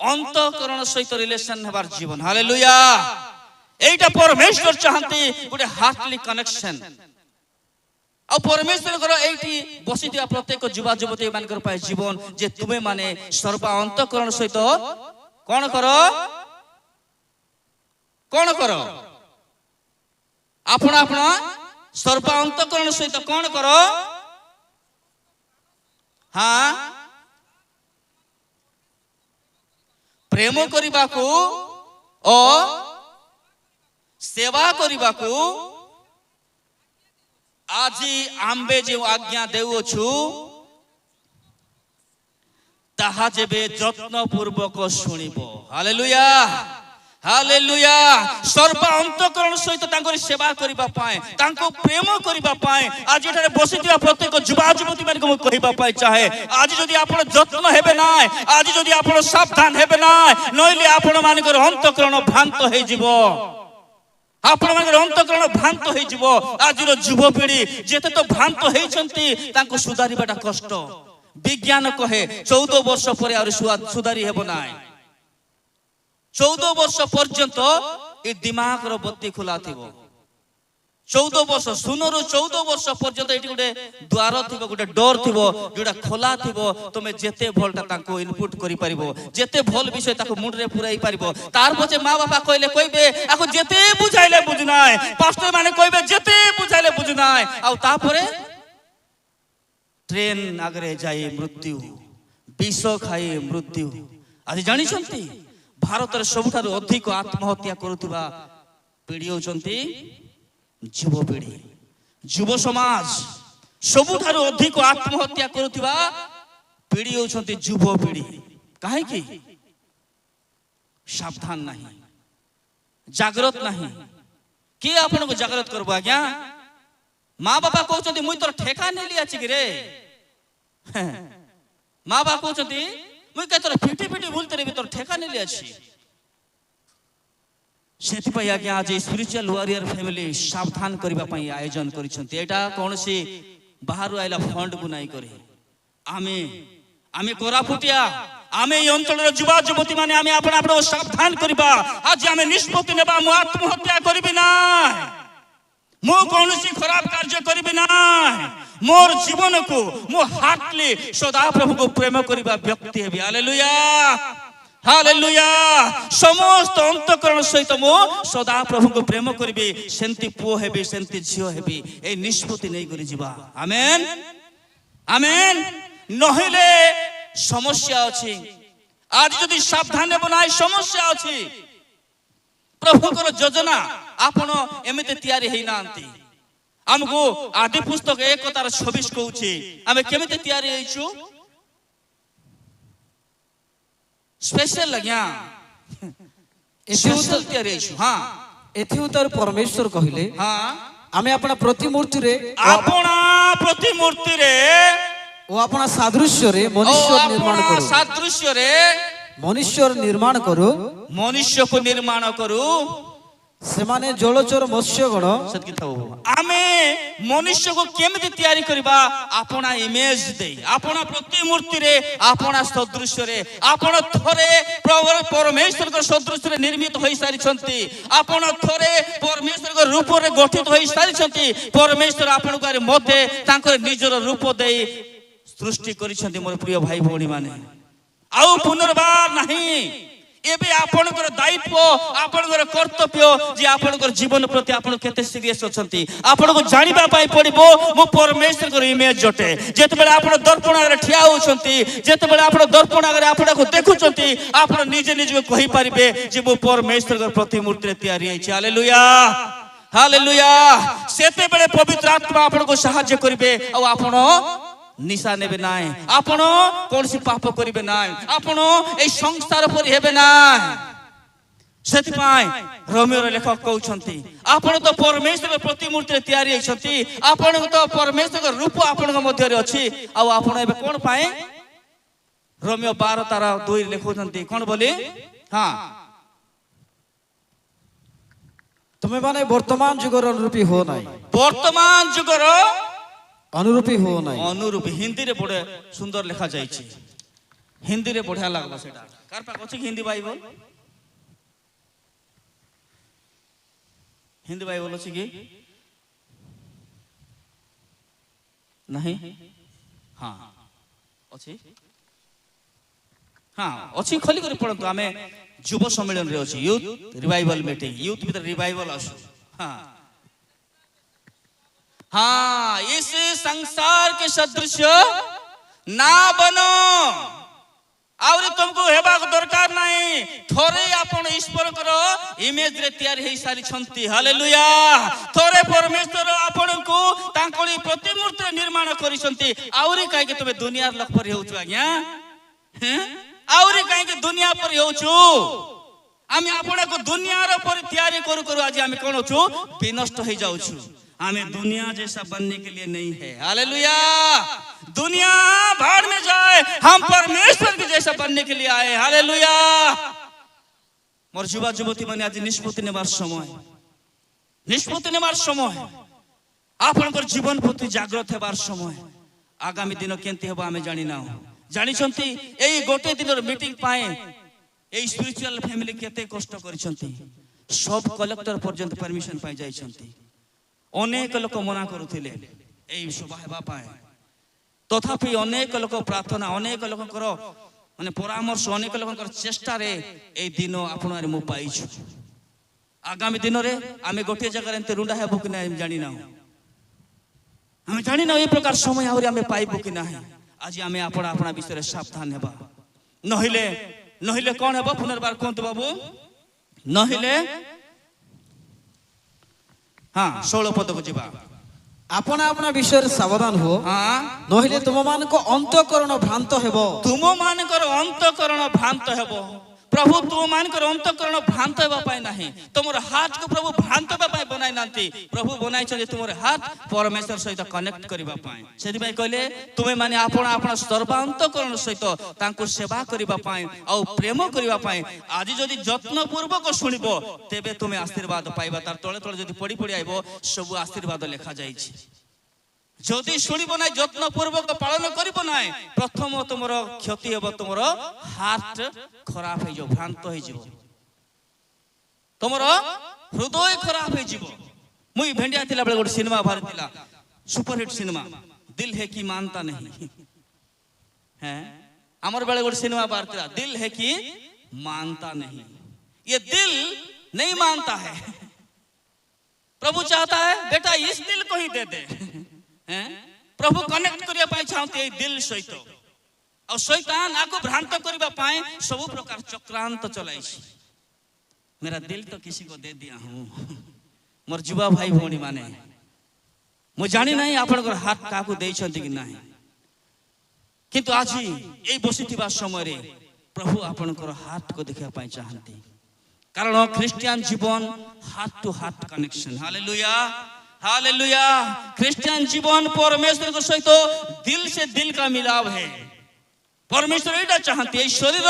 अंतःकरण सहित रिलेशन हेबार जीवन। हालेलुया। एटा परमेश्वर चाहंती गोटे हार्टली कनेक्शन। और परमेश्वर करो एठी बसी दिया प्रत्येक युवा युवती मानकर पाए जीवन जे तुमे माने सर्व अंतःकरण सहित कोन करो, कोन करो, अपना अपना सर्व अंतःकरण सहित कोन करो। हाँ, ପ୍ରେମ କରିବାକୁ ଓ ସେବା କରିବାକୁ ଆଜି ଆମ୍ଭେ ଯେଉଁ ଆଜ୍ଞା ଦେଉଅଛୁ ତାହା ଯେବେ ଯତ୍ନପୂର୍ବକ ଶୁଣିବ। Hallelujah hallelujah. ସର୍ବ ଅନ୍ତଃକରଣ ସହିତ ତାଙ୍କର ସେବା କରିବା ପାଇଁ, ତାଙ୍କୁ ପ୍ରେମ କରିବା ପାଇଁ ଆଜି ଏଠାରେ ବସିଥିବା ପ୍ରତ୍ୟେକ ଯୁବା ଯୁବତୀ ମାନଙ୍କୁ ମୁଁ କହିବା ପାଇଁ ଚାହେଁ, ଆଜି ଯଦି ଆପଣ ଯତ୍ନ ହେବେ ନାହିଁ, ଆଜି ଯଦି ଆପଣ ସାବଧାନ ହେବେ ନାହିଁ, ନହେଲେ ଆପଣ ମାନଙ୍କର ଅନ୍ତଃକରଣ ଭ୍ରାନ୍ତ ହେଇଯିବ। ଆପଣମାନଙ୍କର ଅନ୍ତଃକରଣ ଭ୍ରାନ୍ତ ହେଇଯିବ। ଆଜିର ଯୁବପିଢି ଯେତେ ତ ଭ୍ରାନ୍ତ ହେଇଛନ୍ତି ତାଙ୍କୁ ସୁଧାରିବାଟା କଷ୍ଟ। ବିଜ୍ଞାନ କହେ 14 ବର୍ଷ ପରେ ଆହୁରି ସୁଧାରି ହେବ ନାହିଁ। 14 ବର୍ଷ ପର୍ଯ୍ୟନ୍ତ ଏ ଦିମାଗର ବତି ଖୋଲା ଥିବ। 14 ବର୍ଷ ଶୂନରୁ 14 ବର୍ଷ ପର୍ଯ୍ୟନ୍ତ ଏଠି ଗୋଟେ ଦ୍ୱାର ଥିବ, ଗୋଟେ ଡୋର ଥିବ ଯୋଉଟା ଖୋଲା ଥିବ। ତମେ ଯେତେ ଭଲଟା ତାଙ୍କୁ ଇନପୁଟ କରିପାରିବ, ଯେତେ ଭଲ ବିଷୟ ତାକୁ ମୁଣ୍ଡରେ ପୁରାଇ ପାରିବ। ତାର ପଛେ ମା ବାପା କହିବେ ଆକୁ ଯେତେ ବୁଝାଇଲେ ବୁଝୁନାହିଁ, ପାଷ୍ଟର ମାନେ କହିବେ ଯେତେ ବୁଝାଇଲେ ବୁଝୁନାହିଁ, ଆଉ ତାପରେ ଟ୍ରେନ ଆଗରେ ଯାଇ ମୃତ୍ୟୁ, ବିଷ ଖାଇ ମୃତ୍ୟୁ। ଆଜି ଜାଣିଛନ୍ତି ଭାରତରେ ସବୁଠାରୁ ଅଧିକ ଆତ୍ମହତ୍ୟା କରୁଥିବା ପିଢି ହେଉଛନ୍ତି ଯୁବପିଢି। ଯୁବ ସମାଜ ସବୁଠାରୁ ଅଧିକ ଆତ୍ମହତ୍ୟା କରୁଥିବା ପିଢି ହେଉଛନ୍ତି ଯୁବପିଢି। କାହିଁକି? ସାବଧାନ ନାହିଁ, ଜାଗ୍ରତ ନାହିଁ। କିଏ ଆପଣଙ୍କୁ ଜାଗ୍ରତ କରିବ ଆଜ୍ଞା? ମା ବାପା କହୁଛନ୍ତି ମୁଇଁ ତୋର ଠେକା ନେଲି ଅଛି କି ରେ। ମା ବାପା କହୁଛନ୍ତି ମୁଇଁ କେ ତୋର ଫିଟି ଫିଟି ବୁଲତେ ବି ତୋର ଠେକା ନେଲି ଅଛି। ସେଥିପାଇଁ ଆଜ୍ଞା ଆଜି ସ୍ପିରିଚୁଆଲ ୱାରିୟର ଫ୍ୟାମିଲି ସାବଧାନ କରିବା ପାଇଁ ଆୟୋଜନ କରିଛନ୍ତି। ଏଇଟା କୌଣସି ବାହାରୁ ଆଇଲା ଫଣ୍ଡକୁ ନାଇଁ କରି ଆମେ କୋରାପୁଟିଆ, ଆମେ এই ଅଞ୍ଚଳର ଯୁବା ଯୁବତୀ ମାନେ ଆମେ ଆପଣଙ୍କୁ ସାବଧାନ କରିବା। ଆଜି ଆମେ ନିଷ୍ପତ୍ତି ନେବା, ମୁଁ ଆତ୍ମହତ୍ୟା କରିବି ନା, ମୁଁ କୌଣସି ଖରାପ କାର୍ଯ୍ୟ କରିବି ନା, ମୋର ଜୀବନକୁ ମୁଁ ହାର୍ଟଲି ସଦାପ୍ରଭୁଙ୍କୁ ପ୍ରେମ କରିବା ବ୍ୟକ୍ତି ହେବି। Hallelujah hallelujah. ସମସ୍ତ ଅନ୍ତଃକରଣ ସହିତ ମୁଁ ସଦାପ୍ରଭୁଙ୍କୁ ପ୍ରେମ କରିବି, ସେମିତି ପୁଅ ହେବି, ସେମିତି ଝିଅ ହେବି। এই ନିଷ୍ପତ୍ତି ନେଇକରି ଯିବା। ଆମେନ୍ ଆମେନ୍। ନହେଲେ ସମସ୍ୟା ଅଛି। ଆଜି ଯଦି ସାବଧାନ ହେବ ନାହିଁ ସମସ୍ୟା ଅଛି। ପ୍ରଭୁଙ୍କର ଯୋଜନା ଆପଣ ଏମିତି ତିଆରି ହେଇନାହାନ୍ତି। ଆମକୁ ଆଦି ପୁସ୍ତକ 1:26 କହୁଛି ଆମେ କେମିତି ତିଆରି ହେଇଛୁ। ସ୍ପେଶାଲ ଆଜ୍ଞା ସ୍ପେଶାଲ ତିଆରି ହେଇଛୁ। ହଁ, ଏଥି ଉତ୍ତର ପରମେଶ୍ୱର କହିଲେ, ହଁ, ଆମେ ଆପଣ ପ୍ରତିମୂର୍ତ୍ତିରେ ଆପଣା ପ୍ରତିମୂର୍ତ୍ତିରେ ଓ ଆପଣ ସାଦୃଶ୍ୟରେ ମନୁଷ୍ୟ ନିର୍ମାଣ କରୁ, ସାଦୃଶ୍ୟରେ ମନୁଷ୍ୟର ନିର୍ମାଣ କରୁ, ମନୁଷ୍ୟକୁ ନିର୍ମାଣ କରୁ। ସେମାନେ ଜଳଚର ମତ୍ସ୍ୟଗଣ। ଆମେ ମନୁଷ୍ୟକୁ କେମିତି ତିଆରି କରିବା? ଆପଣା ଇମେଜ ଦେଇ, ଆପଣା ପ୍ରତିମୂର୍ତ୍ତିରେ, ଆପଣା ସଦୃଶ୍ୟରେ। ଆପଣ ଥରେ ପରମେଶ୍ୱରଙ୍କ ସଦୃଶ୍ୟରେ ନିର୍ମିତ ହୋଇସାରିଛନ୍ତି। ଆପଣ ଥରେ ପରମେଶ୍ୱରଙ୍କ ରୂପରେ ଗଠିତ ହୋଇସାରିଛନ୍ତି। ପରମେଶ୍ୱର ଆପଣଙ୍କୁ ମୋତେ ତାଙ୍କର ନିଜର ରୂପ ଦେଇ ସୃଷ୍ଟି କରିଛନ୍ତି। ମୋର ପ୍ରିୟ ଭାଇ ଭଉଣୀ ମାନେ, ଆଉ ପୁନର୍ବାର ନାହିଁ। ଏବେ ଆପଣଙ୍କର ଦାୟିତ୍ୱ, ଆପଣଙ୍କର କର୍ତ୍ତବ୍ୟ ଯେ ଆପଣଙ୍କର ଜୀବନ ପ୍ରତି ଆପଣ କେତେ ସିରିୟସ୍ ଅଛନ୍ତି। ଆପଣଙ୍କୁ ଜାଣିବା ପାଇଁ ପଡିବ ମୁଁ ପରମେଶ୍ୱରଙ୍କର ଇମେଜ ଅଟେ। ଯେତେବେଳେ ଆପଣ ଦର୍ପଣ ଆଗରେ ଠିଆ ହେଉଛନ୍ତି, ଯେତେବେଳେ ଆପଣ ଦର୍ପଣ ଆଗରେ ଆପଣଙ୍କୁ ଦେଖୁଛନ୍ତି, ଆପଣ ନିଜେ ନିଜକୁ କହିପାରିବେ ଯେ ମୁଁ ପରମେଶ୍ୱରଙ୍କର ପ୍ରତିମୂର୍ତ୍ତିରେ ତିଆରି ହେଇଛି। Hallelujah hallelujah. ସେତେବେଳେ ପବିତ୍ର ଆତ୍ମା ଆପଣଙ୍କୁ ସାହାଯ୍ୟ କରିବେ, ଆଉ ଆପଣ ନିଶା ନେବେ ନାହିଁ, ଆପଣ କୌଣସି ପାପ କରିବେ ନାହିଁ, ଆପଣ এই ସଂସାର ପରି ହେବେ ନାହିଁ। ସେଥିପାଇଁ ରୋମିଓର ଲେଖକ କହୁଛନ୍ତି ଆପଣ ତ ପରମେଶ୍ୱରଙ୍କ ପ୍ରତିମୂର୍ତ୍ତିରେ ତିଆରି ହେଇଛନ୍ତି, ଆପଣଙ୍କ ତ ପରମେଶ୍ୱରଙ୍କ ରୂପ ଆପଣଙ୍କ ମଧ୍ୟରେ ଅଛି। ଆଉ ଆପଣ ଏବେ କଣ ପାଇଁ? ରୋମିଓ 12:2 ଲେଖୁଛନ୍ତି କଣ ବୋଲି? ହଁ, ତୁମେ ମାନେ ବର୍ତ୍ତମାନ ଯୁଗର ଅନୁରୂପୀ ହୁଅ ନାହିଁ, ବର୍ତ୍ତମାନ ଯୁଗର ଅନୁରୂପୀ ହୁଅ ନାହିଁ। ଅନୁରୂପୀ ହିନ୍ଦୀରେ ବଢିଆ ସୁନ୍ଦର ଲେଖା ଯାଇଛି। ହିନ୍ଦୀରେ ବଢିଆ ଲାଗଲା ସେଟା। କାର ପାଖ ଅଛି ହିନ୍ଦୀ ବାଇବଲ? ହିନ୍ଦୀ ବାଇବଲ ଅଛି କି ନାହିଁ? ହଁ ଅଛି, ହଁ ଅଛି। ଖୋଲି କରି ପଢନ୍ତୁ। ଆମେ ଯୁବ ସମ୍ମିଳନରେ ଅଛି, ୟୁଥ ରିଭାଇଭାଲ ମିଟିଂ, ୟୁଥ ଭିତରେ ରିଭାଇଭାଲ ଆସୁ। ହଁ हाँ, इस संसार के सदृश ना बनो। आउरी तुमको हेबा दरकार नहीं थोरे आपण ईश्वर करो इमेज रे तैयार हे सारी छंती हालेलुया थोरे परमेश्वर आपण को तांकली प्रतिमूर्ति निर्माण करिसंती आउरी काहे के तबे दुनिया लोक पर हेउछु आज्ञा हैं आउरी काहे के दुनिया पर हेउछु आमी आपण को दुनिया रो पर तैयारी करू करू आज आमी कोन छु विनष्ट हो जाउछु हमें दुनिया जैसा बनने के लिए नहीं है हालेलुया दुनिया भाड़ में जाए हम परमेश्वर के जैसा बनने के लिए आए हालेलुया मोर युवा युवती माने आज निष्पत्ति नेबार समय आपनकर जीवन प्रति जागृत हेबार समय आगामी दिन केंती हेबो आमे जानि ना जानि छंती एई गोटे दिनर मीटिंग पाए एई स्पिरिचुअल फैमिली केते कष्ट करिसंती सब कलेक्टर पर्यंत परमिशन पाई जाई छंती अनेक लोक मना करुथिले एई शोभा हेबा पाए तथापि अनेक लोक प्रार्थना अनेक लोककर माने परामर्श अनेक लोककर चेष्टा रे ए दिन आपण आरे मु पाइछु आगामी दिन रे आमे गोटे जगह एंते रुंडा हेबो कि नै जानि ना हम जानि ना ए प्रकार समय आउरी आमे पाइबो कि नाही आज आमे आपण आपना विषय रे सावधान हेबा नहिले नहिले कोन हेबो पुनर्बार कोंत बाबू नहिले हाँ 16 पद को जीवा आपण आपना विषय सावधान हो हाँ नहिले तुम मान को अंतःकरण भ्रांत हेबो तुम मानकर अंतःकरण भ्रांत हेबो प्रभु तुम मानकर अंतःकरण भ्रांत हेबा पाए नाही तुमर हाथ को प्रभु भ्रांत हेबा पाए बनाई नांती प्रभु बनाई छ जे तुमर हाथ परमेश्वर सहित कनेक्ट करबा पाए सेति भाई कहले तुमे माने आपण आपण सर्वांतःकरण सहित तांको सेवा करबा पाए आ प्रेम करबा पाए आज जदि यत्न पूर्वक सुनिबो तेबे तुमे आशीर्वाद पाइबा तार तळे तळे जदि पड़ी पड़ी आइबो सब आशीर्वाद लेखा जाई छी जदि शुणिब ना यत्न पूर्वक पालन करिब ना प्रथम तुमर क्षति हेब तुमर हार्ट खराब हो भ्रांत हो तुमर हृदय खराब हो मुई भेंडिया थिला बेले गोटे सिनेमा बाहर थिला सुपरहिट सिनेमा दिल है कि मानता नहीं हैं हमर बेले गोटे सिनेमा बाहर थिला दिल है कि मानता नहीं ये दिल नहीं मानता है प्रभु चाहता है बेटा इस दिल को ही दे दे प्रभु कनेक्ट करिया पाए चाहते दिल सहित और शैतान आको भ्रांत करिबा पाए सब प्रकार चक्रांत चलाई मेरा दिल तो किसी को दे दिया हूं मोर युवा भाई भौणी माने मु जानि नहीं आपनकर हाथ काकू देई छथि कि नाही किंतु आज ए बसिथिबा समय रे प्रभु आपनकर हाथ को देखिया पाए चाहती कारण क्रिश्चियन जीवन हाथ टू हाथ कनेक्शन हालेलुया हालेलुया क्रिश्चियन जीवन परमेश्वर के सहित दिल से दिल का मिलाव है परमेश्वर एटा चाहते ए शरीर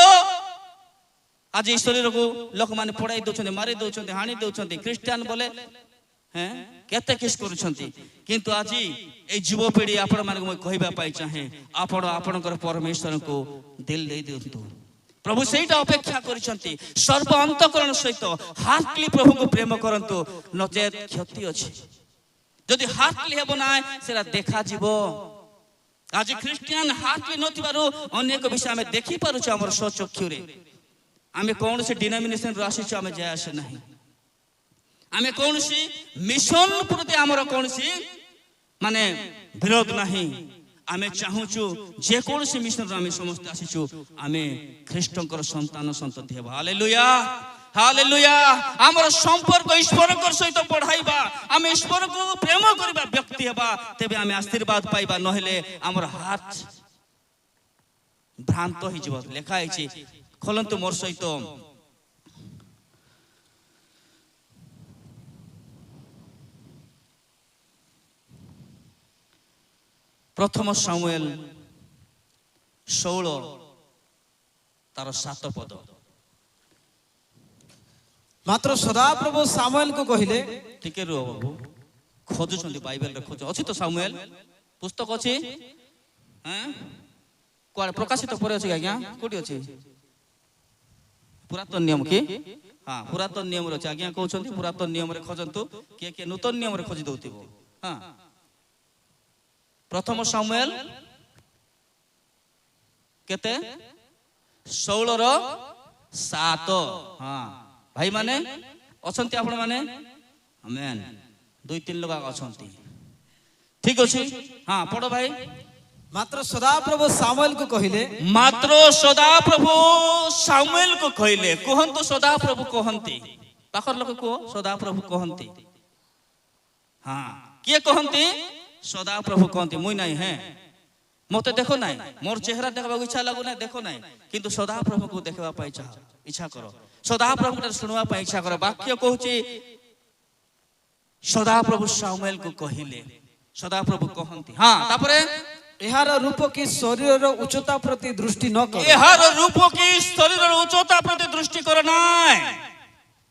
आज ए शरीर को लोक माने पड़ाई दोछन्ते मारी दोछन्ते हानि दोछन्ते क्रिश्चियन बोले हैं केते किस करूछन्ते किंतु आज ए युवपीढ़ी आपण माने को कहबा पाई चाहे आपण आपणकर परमेश्वर को दिल दे दियंतु प्रभु सेटा अपेक्षा करिसंती सर्व अंतःकरण सहित हार्टली प्रभु को प्रेम करंतु नचेत क्षति अछि जदि हार्टली हेबो ना सेरा देखा जीवो आज क्रिश्चियन हार्टली नथिबारो अनेक विषय में देखि पारुछ हमर स्वचक्षु रे आमे कोन से डिनोमिनेशन राशि छ आमे जाय आसे नाही आमे कोन से मिशन प्रति हमर कोन से माने विरोध नाही आमे चाहूचु जे कोन से मिशन आमे समस्त आसीचु आमे ख्रीष्टंकर संतान संतति हेबा हालेलुया हालेलुया हमर संपर्क ईश्वर कर सहित बढ़ाइबा हम ईश्वर को प्रेम करबा व्यक्ति हेबा तेबे हम आशीर्वाद पाइबा नहले हमर हाथ भ्रांत हो जीव लेखा है खोलंतु मोर सहित प्रथम सामुएल 16 तार 7 पद मात्र सदा प्रभु सामुएल को कहिले टिके रो बाबू खोजुछन्ती बाइबल रे खोज अछि तो सामुएल पुस्तक अछि हैं कोड प्रकाशित पर अछि आज्ञा कोठी अछि पुरातन नियम की हां पुरातन नियम रे आज्ञा कहउछन्ती पुरातन नियम रे खोजंतु के नूतन नियम रे खोजि दउतिबो हां प्रथम सामुएल केते 16 रो 7 हां भाई माने अछंती आपण माने आमेन 2-3 लोग अछंती ठीक अछि हां पढो भाई ମାତ୍ର ସଦାପ୍ରଭୁ ସାମୁଏଲକୁ କହିଲେ, ମାତ୍ର ସଦାପ୍ରଭୁ ସାମୁଏଲକୁ କହିଲେ। କୁହନ୍ତୁ ସଦାପ୍ରଭୁ କହନ୍ତି, ପାଖର ଲୋକ କୁହ, ସଦାପ୍ରଭୁ କହନ୍ତି। ହଁ, କିଏ କହନ୍ତି? ସଦାପ୍ରଭୁ କହନ୍ତି। ମୁଇଁ ନାହିଁ, ହେଁ ମତେ ଦେଖ ନାହିଁ, ମୋର ଚେହେରା ଦେଖିବାକୁ ଇଚ୍ଛା ଲାଗୁନାହିଁ, ଦେଖ ନାହିଁ, କିନ୍ତୁ ସଦାପ୍ରଭୁକୁ ଦେଖିବା ପାଇଁ ଇଚ୍ଛା କର, ସଦାପ୍ରଭୁଙ୍କୁ ଶୁଣିବା ପାଇଁ ଇଚ୍ଛା କର। ବାକ୍ୟ କହୁଛି ସଦାପ୍ରଭୁ ସାମୁଏଲକୁ କହିଲେ, ସଦାପ୍ରଭୁ କହନ୍ତି। ହଁ, ତାପରେ ଏହାର ରୂପ କି ଶରୀରର ଉଚ୍ଚତା ପ୍ରତି ଦୃଷ୍ଟି ନ କର। ଏହାର ରୂପ କି ଶରୀରର ଉଚ୍ଚତା ପ୍ରତି ଦୃଷ୍ଟି କର ନାହିଁ।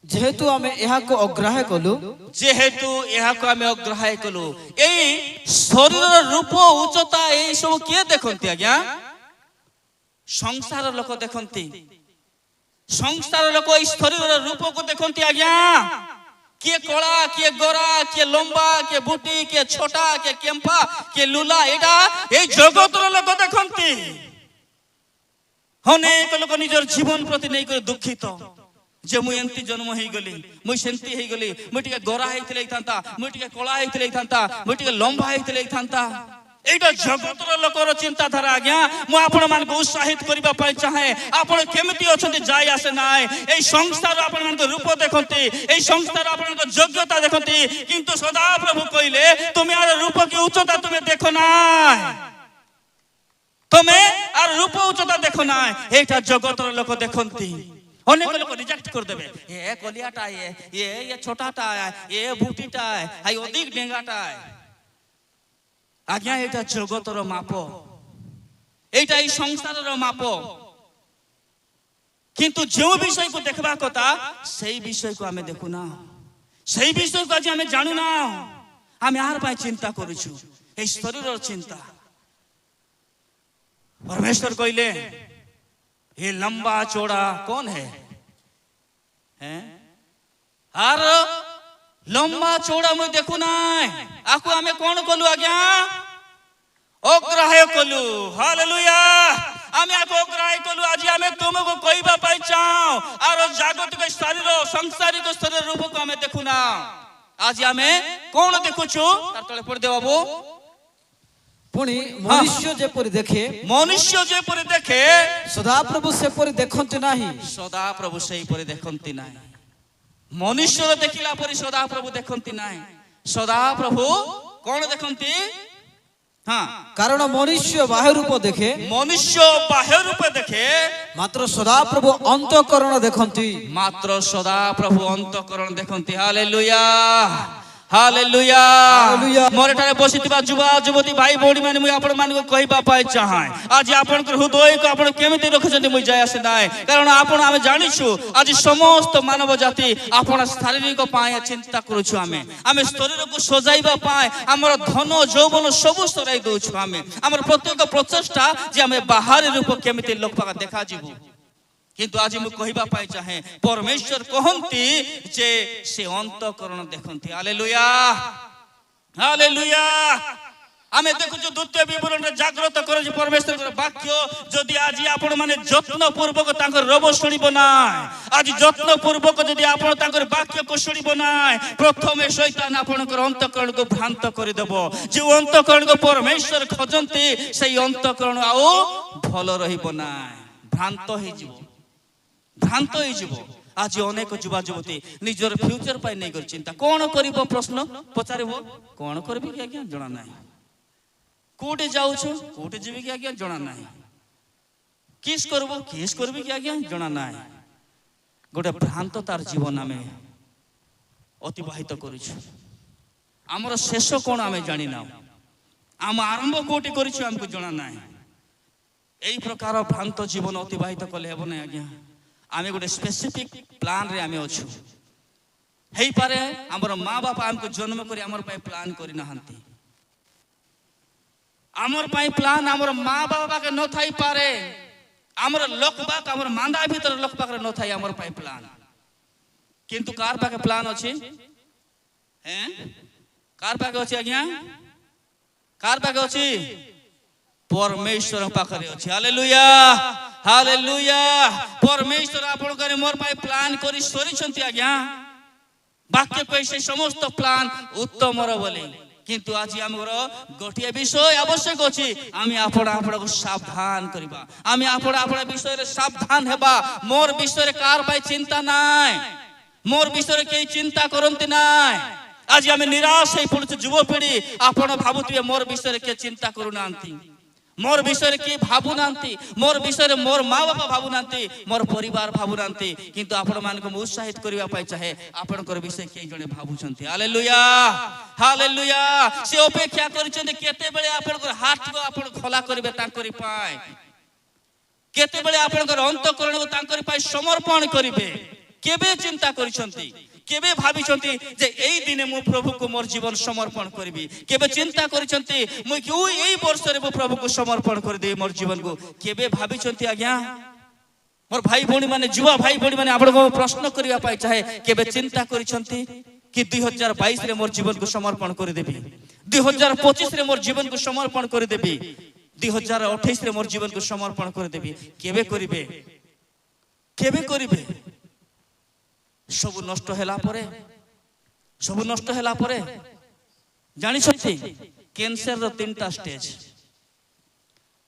ଯେହେତୁ ଆମେ ଏହାକୁ ଅଗ୍ରାହ୍ୟ କଲୁ, ଯେହେତୁ ଏହାକୁ ଆମେ ଅଗ୍ରାହ୍ୟ କଲୁ। ଏଇ ଶରୀରର ରୂପ ଉଚ୍ଚତା ଏଇ ସବୁ କିଏ ଦେଖନ୍ତି ଆଜ୍ଞା? ସଂସାର ଲୋକ ଦେଖନ୍ତି। ସଂସାର ଲୋକ ଏଇ ଶରୀରର ରୂପକୁ ଦେଖନ୍ତି ଆଜ୍ଞା। କିଏ କଳା, କିଏ ଗୋରା, କିଏ ଲମ୍ବା, କିଏ ବୁଟି, କିଏ ଛୋଟା, କିଏ କେମ୍ପା, କିଏ ଲୁଲା, ଏଇଟା ଏଇ ଜଗତର ଲୋକ ଦେଖନ୍ତି। ଅନେକ ଲୋକ ନିଜର ଜୀବନ ପ୍ରତି ନେଇକରି ଦୁଃଖିତ ଯେ ମୁଁ ଏମିତି ଜନ୍ମ ହେଇଗଲି, ମୁଁ ସେମିତି ହେଇଗଲି, ମୁଁ ଟିକେ ଗୋରା ହେଇଥିଲେ ହେଇଥାନ୍ତା, ମୁଁ ଟିକେ କଳା ହେଇଥିଲେ ହେଇଥାନ୍ତା, ମୁଁ ଟିକେ ଲମ୍ବା ହେଇଥିଲେ ହେଇଥାନ୍ତା। এইটা জগতর লোকর চিন্তাধারা আজ্ঞা। মু আপন মানক উৎসাহিত করিবা পাই চাহে। আপন কেমিতি অছন্তি যাই আসে নাই। এই সংসার আপন মানক রূপ দেখন্তি, এই সংসার আপনার যোগ্যতা দেখন্তি, কিন্তু সদা প্রভু কইলে তুমি আর রূপ কি উচ্চতা তুমি দেখো নাই, তুমি আর রূপ উচ্চতা দেখো নাই। এইটা জগতর লোক দেখন্তি। অনেক লোক রিজেক্ট করে দেবে, এ কলিয়াটা, এ ছোটাটা, এ বুটিটা, এই অধিক ডেঙ্গাটা। আজ্ঞা এটা জগতর মাপ, এইটা এই সংসারের মাপ। কিন্তু যে বিষয়কে দেখবা কথা সেই বিষয়কে আমি দেখু না, সেই বিষয়কে আজ আমি জানু না। আমি আর পাই চিন্তা করছু, এই শরীরের চিন্তা। परमेश्वर कहले ये लंबा चौड़ा कौन है, हैं? आर लंबा चौड़ा मुझे देखु ना। आकु आमे कौन कलु आज्ञा? अग्राह्य कलु। हालेलुया। आमे आकु अग्राह्य कलु। आज आमे तुमको कहबा पाई चाओ आर जागतिक शरीर सांसारिक शरीर रूप को आमे देखु ना। आज आमे कौन देखुछु? तार तळे पड़ दे बाबू। पुणी मनुष्य जेपरि देखे, मनुष्य जेपरि देखे सदाप्रभु सेपरि देखंति नाही। सदाप्रभु सेहीपरि देखंति नाही। मनुष्य देखिला परि सदाप्रभु देखंति नाही। सदाप्रभु कोन देखंति? हाँ, कारण मनुष्य बाह्य रूप देखे, मनुष्य बाह्य रूप देखे, मात्र सदाप्रभु अंतःकरण देखंति। मात्र सदाप्रभु अंतःकरण देखंति। Hallelujah, hallelujah. मोर ठारे बसिथिबा जुवा जुवती भाई भौणी माने मुई आपण मान को कहबा पाई चाहे। आज आपण कर हृदय को आपण केमिति रखछन्ति मुई जाय आसे नाय। कारण आपण आमे जानिछु आज समस्त मानव जाति आपण शारीरिक पाए चिंता करूछु। आमे शरीर को सजाइबा पाए हमर धन यौवन सब सराई दोछु। हमर प्रत्येक प्रचेष्टा जे आमे बाहर रूप केमिति लोक पाका देखा जीवु। किंतु आज मु कहबा पाई चाहे परमेश्वर कहंती जे से अंतःकरण देखंती। Hallelujah, hallelujah. आमे देखुछु द्वितीय विवरण रे जागृत करे जे परमेश्वर वाक्य जदि आज आपण माने यत्न पूर्वक तांकर रब सुनिबो नाय, आज यत्न पूर्वक जदि आपण तांकर वाक्य को सुनिबो नाय, प्रथमे शैतान आपणकर अंतःकरण को भ्रांत करि देबो। जे अंतःकरण को परमेश्वर खोजंती सेई अंतःकरण आउ भलो रहिबो नाय, भ्रांत होई जिवो, भ्रांत होई जिवो। आज अनेक युवा युवती निजर फ्यूचर पाई नै कर चिंता कोन करिवो। प्रश्न पचारिबो कोन करबी कि आज्ञा जणा नाही, कोटे जाउछु कोटे जीवी कि आज्ञा जणा नाही, किस करबो कि आज्ञा जणा नाही। गोटे भ्रांत तार जीवन आमे अतिबाहित करिछु। हमर शेष कोन आमे जानि ना, आम आरंभ कोटे करिछु हमको जणा नाही। एई प्रकार भ्रांत जीवन अतिबाहित कले हेबो नै आज्ञा। आमे गोटे स्पेसिफिक प्लान रे आमे अछु। हेई पारे हमर माँ बापा हमको जन्म करी हमर पाई प्लान करि नहंती। हमर पाई प्लान हमर माँ बाबा के न थाई पारे, हमर लोकबाक हमर मांदा भीतर लोकबाक रे न थाई हमर पाई प्लान। किंतु कार पाके प्लान अछि, हैं? कार पाके अछि आज्ञा? कार पाके अछि? परमेश्वर पाखरे अछि। Hallelujah, hallelujah. परमेश्वर आपण करे मोर पाई प्लान करी सरी छंती आज्ञा। वाक्य कैसे समस्त प्लान उत्तम रो बोले, কিন্তু আজ আমার গোটিয়ে বিষয় আবশ্যক ଅଛି আমি আপনা আপনাକୁ সাবধান করিবা আমি আপনা আপনা বিষয়ে সাবধান হেবা মোর বিষয়ে কার পাই চিন্তা নাই মোর বিষয়ে কেই চিন্তা করন্তি নাই আজ আমি নিরাশ হয়ে পড়ছি যুবপিঢ়ি আপন ভাবুথিবে মোর বিষয়ে কে চিন্তা করু নান্তি মোর বিষয়ে কি ভাবু নান্তি মোর বিষয়ে মোর মা বাপা ভাবু নান্তি মোর পরিবার ভাবু নান্তি কিন্তু আপন মানকু উৎসাহিত করিবা পাই চাহে আপনকৰ বিষয়ে কে জনে ভাবুছন্তি হালেলুয়া হালেলুয়া সে অপেক্ষা কৰিছন্তি কেতেবেলে আপনকৰ হাতको আপন খোলা করিবে তাଙ୍କরি পাই কেতেবেলে আপনকৰ অন্তঃকরণକୁ তাଙ୍କরি পাই সমর্পণ করিবে কেবে চিন্তা কৰিছন্তি কেবে ভাবিছন্তি যে এই দিনে মু প্রভুকে মোর জীবন সমর্পণ করিবি কেবে চিন্তা করিছন্তি মু কিউ এই বর্ষরে মু প্রভুকে সমর্পণ করে দেই মোর জীবনକୁ কেবে ভাবিছন্তি আজ্ঞা মোর ভাই ভଉଣୀ মানে যুবা ভাই ভଉଣୀ মানে ଆପଣଙ୍କୁ প্রশ্ন করিবা পাই চাহে কেবে চিন্তা করিছন্তি কি 2022 রে মোর জীবনକୁ সমর্পণ করে দেবি 2025 রে মোর জীবনକୁ সমর্পণ করে দেবি 2028 রে মোর জীবনକୁ সমর্পণ করে দেবি কেবে করিবে কেবে করিবে ସବୁ ନଷ୍ଟ ହେଲା ପରେ ଜାଣିଛନ୍ତି କ୍ୟାନ୍ସରର 3ଟା ଷ୍ଟେଜ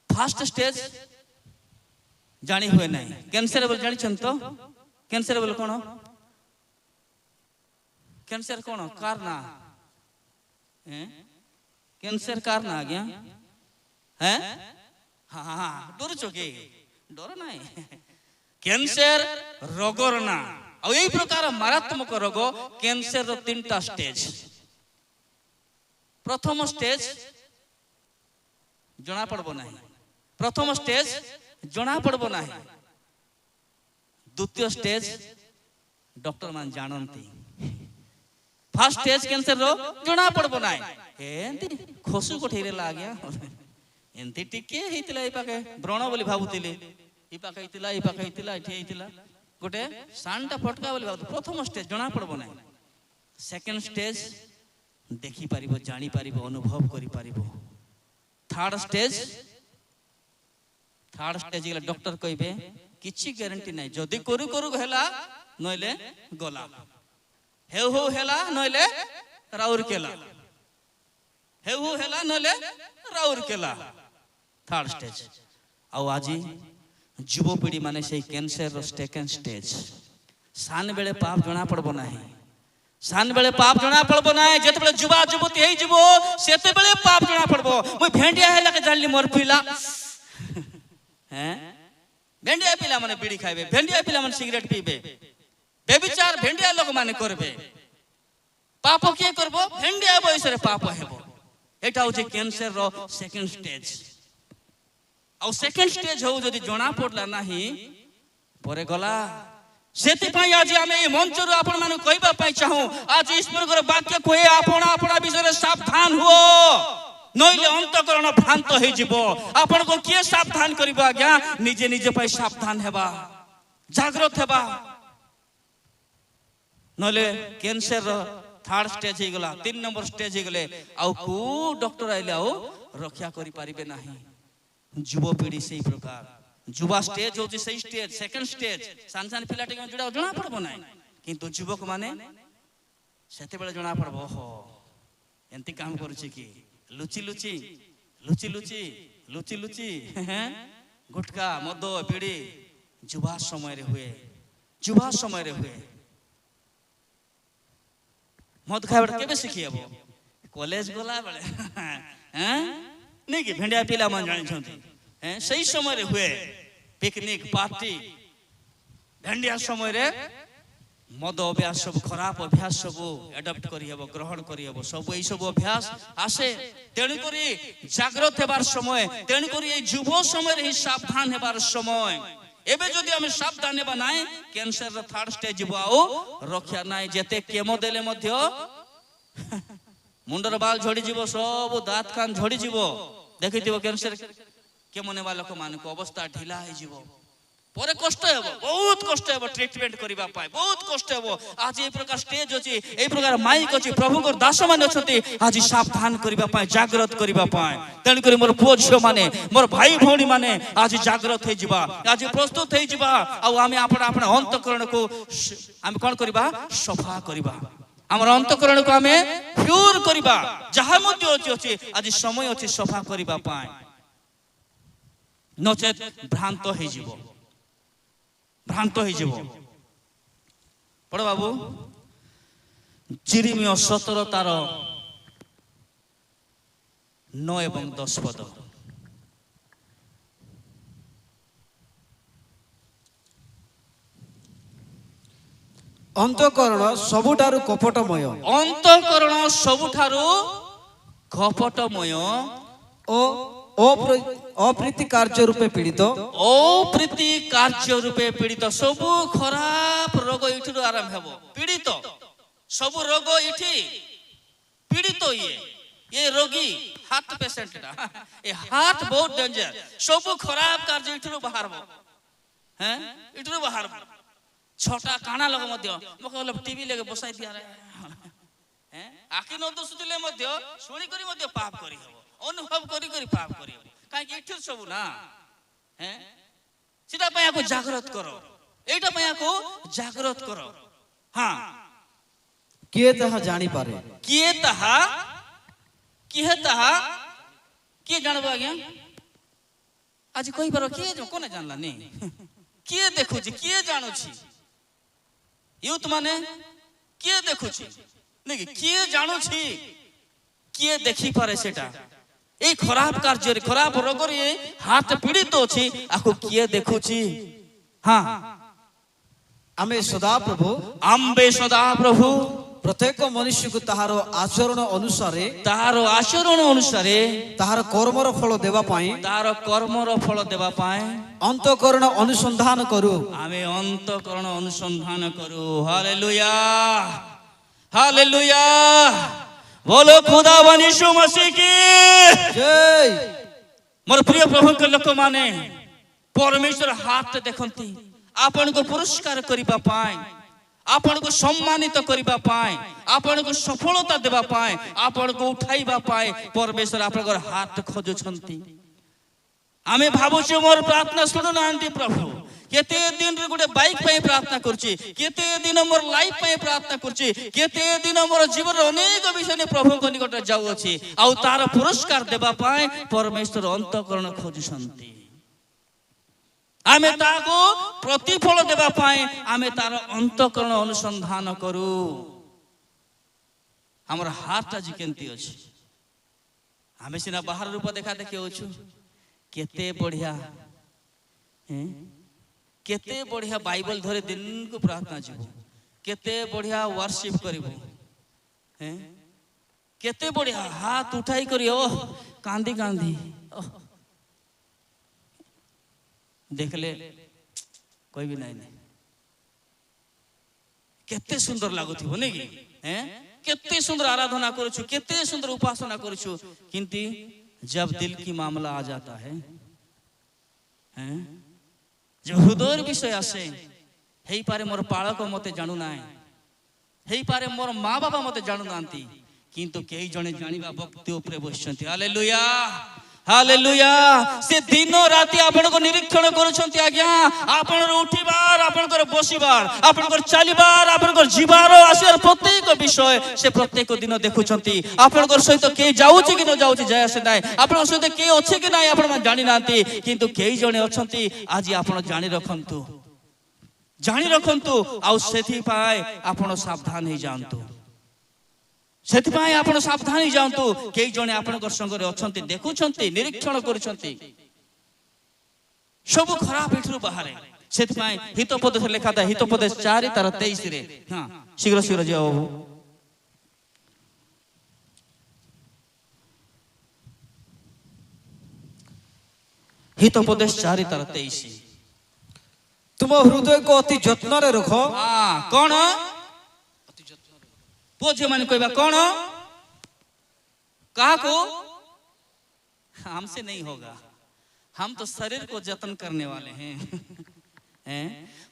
ଫାର୍ଷ୍ଟ ଷ୍ଟେଜ ଜାଣି ହୁଏ ନାହିଁ କ୍ୟାନ୍ସର ବୋଲି ଜାଣିଛନ୍ତି ତ କ୍ୟାନ୍ସର ବୋଲି କ'ଣ କ୍ୟାନ୍ସର କ'ଣ କାର ନା କ୍ୟାନ୍ସର କାର ନା ଆଜ୍ଞା ହଁ ଡରୁଛ କି ଡର ନାହିଁ କ୍ୟାନ୍ସର ରୋଗର ନା ଆଉ এই প্রকার মারাত্মক রোগ ক্যান্সারର 3টা স্টেজ প্রথম স্টেজ জনা পড়ব ନାହିଁ প্রথম স্টেজ জনা পড়ব ନାହିଁ দ্বিতীয় স্টেজ ডক্টর মান জানନ୍ତି ফার্স্ট স্টেজ ক্যান্সারର জনা পড়ব ନାହିଁ এন্তি খসু কোঠেইরে লাগিয়া এন্তি টিকে ହେଇଥିଲା এই পাকে ব্রণ বলি ভাবুতিলি এই পাকে ହେଇଥିଲା এই পাকে ହେଇଥିଲା এଠି ହେଇଥିଲା গোটে সানটা ফটকা বলি ভাবু প্রথম স্টেজ জনা পড়ব নাই সেকেন্ড স্টেজ দেখি পারিব জানি পারিব অনুভব করি পারিব থার্ড স্টেজ গেলে ডক্টর কইবে কিছু গ্যারান্টি নাই যদি করু করু হেলা নইলে গলা হেউ হেউ হেলা নইলে রাউরকেলা হেউ হেউ হেলা নইলে রাউরকেলা থার্ড স্টেজ আও আজি যুবপিঢ়ি মানে সেই ক্যান্সারର সেকেন্ড স্টেজ সান বেলে পাপ জনা পড়ব নাই সান বেলে পাপ জনা পড়ব নাই যেতেবেলে যুবা যুবতী হেই যাব সেতেবেলে পাপ জনা পড়ব মই ভেন্ডিয়া হেলা কে জানলি মোর পিলা ভেন্ডিয়া পিলা মানে বিড়ি খাইবে ভেন্ডিয়া পিলা মানে সিগারেট পিবে বেবিচার ভেন্ডিয়া লোক মানে করবে পাপ কি করব ভেন্ডিয়া বয়সরে পাপ হেব এটা হচ্ছে ক্যান্সারর সেকেন্ড স্টেজ ଆଉ ସେକେଣ୍ଡ ଷ୍ଟେଜ ହଉ ଯଦି ଜଣା ପଡିଲା ନାହିଁ ପରେ ଗଲା ସେଥିପାଇଁ ଆଜି ଆମେ এই ମଞ୍ଚରୁ ଆପଣମାନଙ୍କୁ କହିବା ପାଇଁ ଚାହୁଁ ଆଜି ଈଶ୍ୱରଙ୍କର ବାକ୍ୟ କହେ ଆପଣ ଆପଣା ବିଷୟରେ ସାବଧାନ ହୁଅ ନଇଲେ ଅନ୍ତଃକରଣ ଭ୍ରାନ୍ତ ହେଇଯିବ ଆପଣଙ୍କୁ କିଏ ସାବଧାନ କରିବ ଆଜ୍ଞା ନିଜେ ନିଜେ ପାଇଁ ସାବଧାନ ହେବା ଜାଗ୍ରତ ହେବା ନଇଲେ କ୍ୟାନ୍ସରର থার্ড স্টেজ ହେଇଗଲା 3 নম্বর স্টেজ ହେଇଗଲେ ଆଉ କୋଉ ଡକ୍ଟର ଆଇଲେ ଆଉ ରକ୍ଷା କରି ପାରିବେ ନାହିଁ যুবপিঢ়ি সেই প্রকার যুবা স্টেজ হচ্ছে সেই স্টেজ সেকেন্ড স্টেজ সানসান পিলাটি জুড়া জনা পড়ব নাই কিন্তু যুবক মানে সেতেবেলে জনা পড়ব ওহো এন্তি কাম করছে কি লুচি লুচি লুচি লুচি লুচি লুচি গুটকা মদ বিড়ি যুবা সময়ে হুয়ে মদ খাইবাটা কেবে শিখি হব কলেজ গলা বেলে नहीं कि भेंडिया पिला मन जानी सही समय रे हुए पिकनिक पार्टी भेंडिया समय रे मद अभ्यास सब खराब अभ्यास सब एडप्ट करी हेबो ग्रहण करी हेबो सब एई सब अभ्यास आसे तेणु करी जागृत हेबार समय तेणु करी एई जुब समय रे सावधान हेबार समय एबे जदि हम सावधान हेबा नाय कैंसर रो थर्ड स्टेज जीव आओ रक्षा नाय जेते केमो देले मध्य मुंडर बाल झड़ी जीव सब दांत कान झड़ी जीव देखिथिबो कैंसर केमो नेबा लोक मानको अवस्था ढिला हे जीव परे कष्ट हेबो बहुत कष्ट हेबो ट्रीटमेंट करिबा पाए बहुत कष्ट हेबो आज ए प्रकार स्टेज अछि ए प्रकार माइक अछि प्रभु को दास माने अछंती आज सावधान करिबा पाए जागृत करिबा पाए तेन करी मोर पुओ झियो माने मोर भाई भौणी माने आज जागृत हे जिबा आज प्रस्तुत हे जिबा आ आमे आपन आपन अंतःकरण को आमे कोन करिबा सफा करिबा আমার অন্তঃকরণକୁ ଆମେ ପ୍ୟୁର କରିବା ଯାହା ମଧ୍ୟ ଅଛି ଆଜି ସମୟ ଅଛି ସଫା କରିବା ପାଇଁ ନଚେତ ଭ୍ରାନ୍ତ ହେଇଯିବ ବଡ଼ ବାବୁ ଜିରିମିୟ 17 ତାର 9 ଏବଂ 10 ପଦ ଅନ୍ତଃକରଣ ସବୁଠାରୁ କପଟମୟ ଅନ୍ତଃକରଣ ସବୁଠାରୁ କପଟମୟ ଓ ଅପ୍ରୀତି କାର୍ଯ୍ୟ ରୂପେ ପୀଡ଼ିତ ଅପ୍ରୀତି କାର୍ଯ୍ୟ ରୂପେ ପୀଡ଼ିତ ସବୁ ଖରାପ ରୋଗ ଏଠିରୁ ଆରମ୍ଭ ହେବ ପୀଡ଼ିତ ସବୁ ରୋଗ ଏଠି ପୀଡ଼ିତ ये रोगी हार्ट पेशेंट ये हार्ट बहुत डेंजर सब खराब कार्य इठरू बाहरबो हैं इठरू बाहरबो छोटा काना लोग मध्य मकल टीवी लेके बसाई दिया रे हैं आखि न दोसुतिले मध्य सुनी करी मध्य पाप करी हबो अनुभव करी पाप करी हबो काहे कि इठू सब ना हैं सीधा पया को जागृत करो एटा पया को जागृत करो हां किए ताहा जानी पारे किए जानबो आज्ञा आज कोई बार किए जो कोने जानला नहीं किए देखु छी किए जानु छी यूथ माने किए देखु छी नहीं किए जानु छी किए देखि पारे सेटा ए खराब कार्य रे खराब रोग रे हाथ पीड़ित अछि आको किए देखु छी हां आमे सदा प्रभु प्रत्येक मनुष्य को ताहारो आचरण अनुसारे ताहार कर्मर फल देवा पाए अंतःकरण अनुसंधान करू आमे अंतःकरण अनुसंधान करू हालेलुया हालेलुया बोलो खुदा यीशु मसीह की जय मोर प्रिय प्रभु के लोक माने परमेश्वर हाथ देखंती आपन को पुरस्कार करिबा पाए आपन को सम्मानित करिबा पाए आपन को सफलता देबा पाए आपन को उठाइबा पाए परमेश्वर आपन हाथ खोजु छंती आमे भाबु छी मोर प्रार्थना सुनु नांती प्रभु केते दिन रे गुटे बाइक पे प्रार्थना करछि केते दिन मोर लाइफ पे प्रार्थना करछि केते दिन मोर जीवन अनेक विषय ने प्रभु को निकट जाउ अछि आ तार पुरस्कार देबा पाए परमेश्वर अंतःकरण खोजु छंती आमे ताको प्रतिफल देबा पाए आमे तार अंतःकरण अनुसंधान करू हमर हाथ आज केंती अछि आमे सिना बाहर रूप देखा देखि होछु केते बढ़िया हैं केते बढ़िया बाइबल धरे दिन को प्रार्थना जीवो केते बढ़िया वर्शिप करिवो हैं केते बढ़िया हाथ उठाई करी ओ कांदी देखले कोई भी नहीं केते सुंदर लागुथिबो नै कि हैं केते सुंदर आराधना करूछु केते सुंदर उपासना करूछु किंतु जब दिल की मामला आ जाता है हैं जब हृदय विषय आसे हेई पारे मोर पालक मते जानू नाय हेई पारे मोर माँ बाबा मते जानू नांती किंतु केई जने जानिबा भक्ति ऊपर बसचंती हालेलुया हालेलुया से दिन राति आपण को निरीक्षण करूछंती आज्ञा आपण उठिबार आपण को बसिबार आपण को चलिबार आपण को जीवार आसिर प्रत्येक विषय से प्रत्येक दिन देखुछंती आपण को सहित के जाउची कि न जाउची जाय से नाय आपण सहित के अछि कि नाय आपण जानि नांती किंतु केई जने अछंती आज आपण जानि रखंतु आ सेथि पाए आपण सावधान हे जानतु सेथि पाए आपण सावधान हे जानतु केई जने आपण संग रे अछंती देखुछंती निरीक्षण करूछंती सब खराब इठरू बाहरे सेथि पाए हितोपदेश लिखा था हितोपदेश 4 तार 23 रे हां शीघ्र जाओ हितोपदेश 4 तार 23 तुम हृदय को अति जत्न रे रखो हां कोन पूछे माने कहबा कौन कहा को हमसे नहीं होगा हम तो शरीर को जतन करने वाले हैं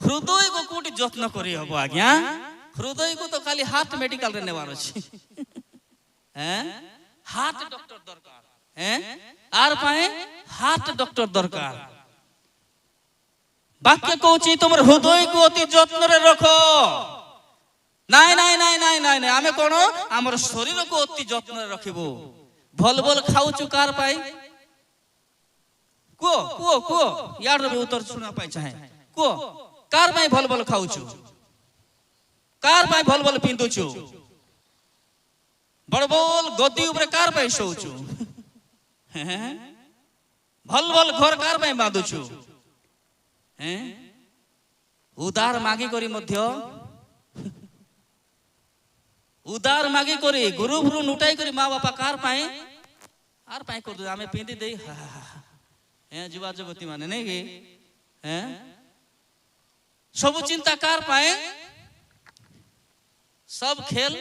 हृदय को कोटी जत्न करी हबो आज्ञा हृदय को तो खाली हार्ट मेडिकल रे नेवार अछि हार्ट डॉक्टर दरकार आर पाए हार्ट डॉक्टर दरकार वाक्य कहूची तुम हृदय को अति जत्न रे रखो ନାଇଁ ନାଇଁ ନାଇଁ ନାଇଁ ନାଇଁ ନାଇଁ ଆମେ କଣ ଆମର ଶରୀରକୁ ଅତି ଯତ୍ନରେ ରଖିବୁ। ଭଲ ଭଲ ଖାଉଛୁ କାହାର ପାଇଁ କୁହ କୁହ କୁହ, ୟାର ବି ଉତ୍ତର ଶୁଣିବା ପାଇଁ ଚାହେଁ। କୁହ କାହାର ପାଇଁ ଭଲ ଭଲ ଖାଉଛୁ, କାହାର ପାଇଁ ଭଲ ଭଲ ପିନ୍ଧୁଛୁ, ବଡ ବଡ ଗଦି ଉପରେ କାହାର ପାଇଁ ଶୋଉଛୁ, ଭଲ ଭଲ ଘର କାହାର ପାଇଁ ବାঁଧୁଛୁ। ଉଦାର ମାଗି କରି ମଧ୍ୟ ଉଦାର ମାଗି କରି ଗୁରୁ ଭୁରୁ ନୁଟାଇ କରି ମା ବାପା କାହାର ପାଇଁ ଆର ପାଇଁ କରୁଛୁ। ଆମେ ପିନ୍ଧି ଦେଇ ଯୁବା ଯୁବତୀ ମାନେ ନାଇଁ କି ସବୁ ଚିନ୍ତା कार ପାଇଁ सब खेल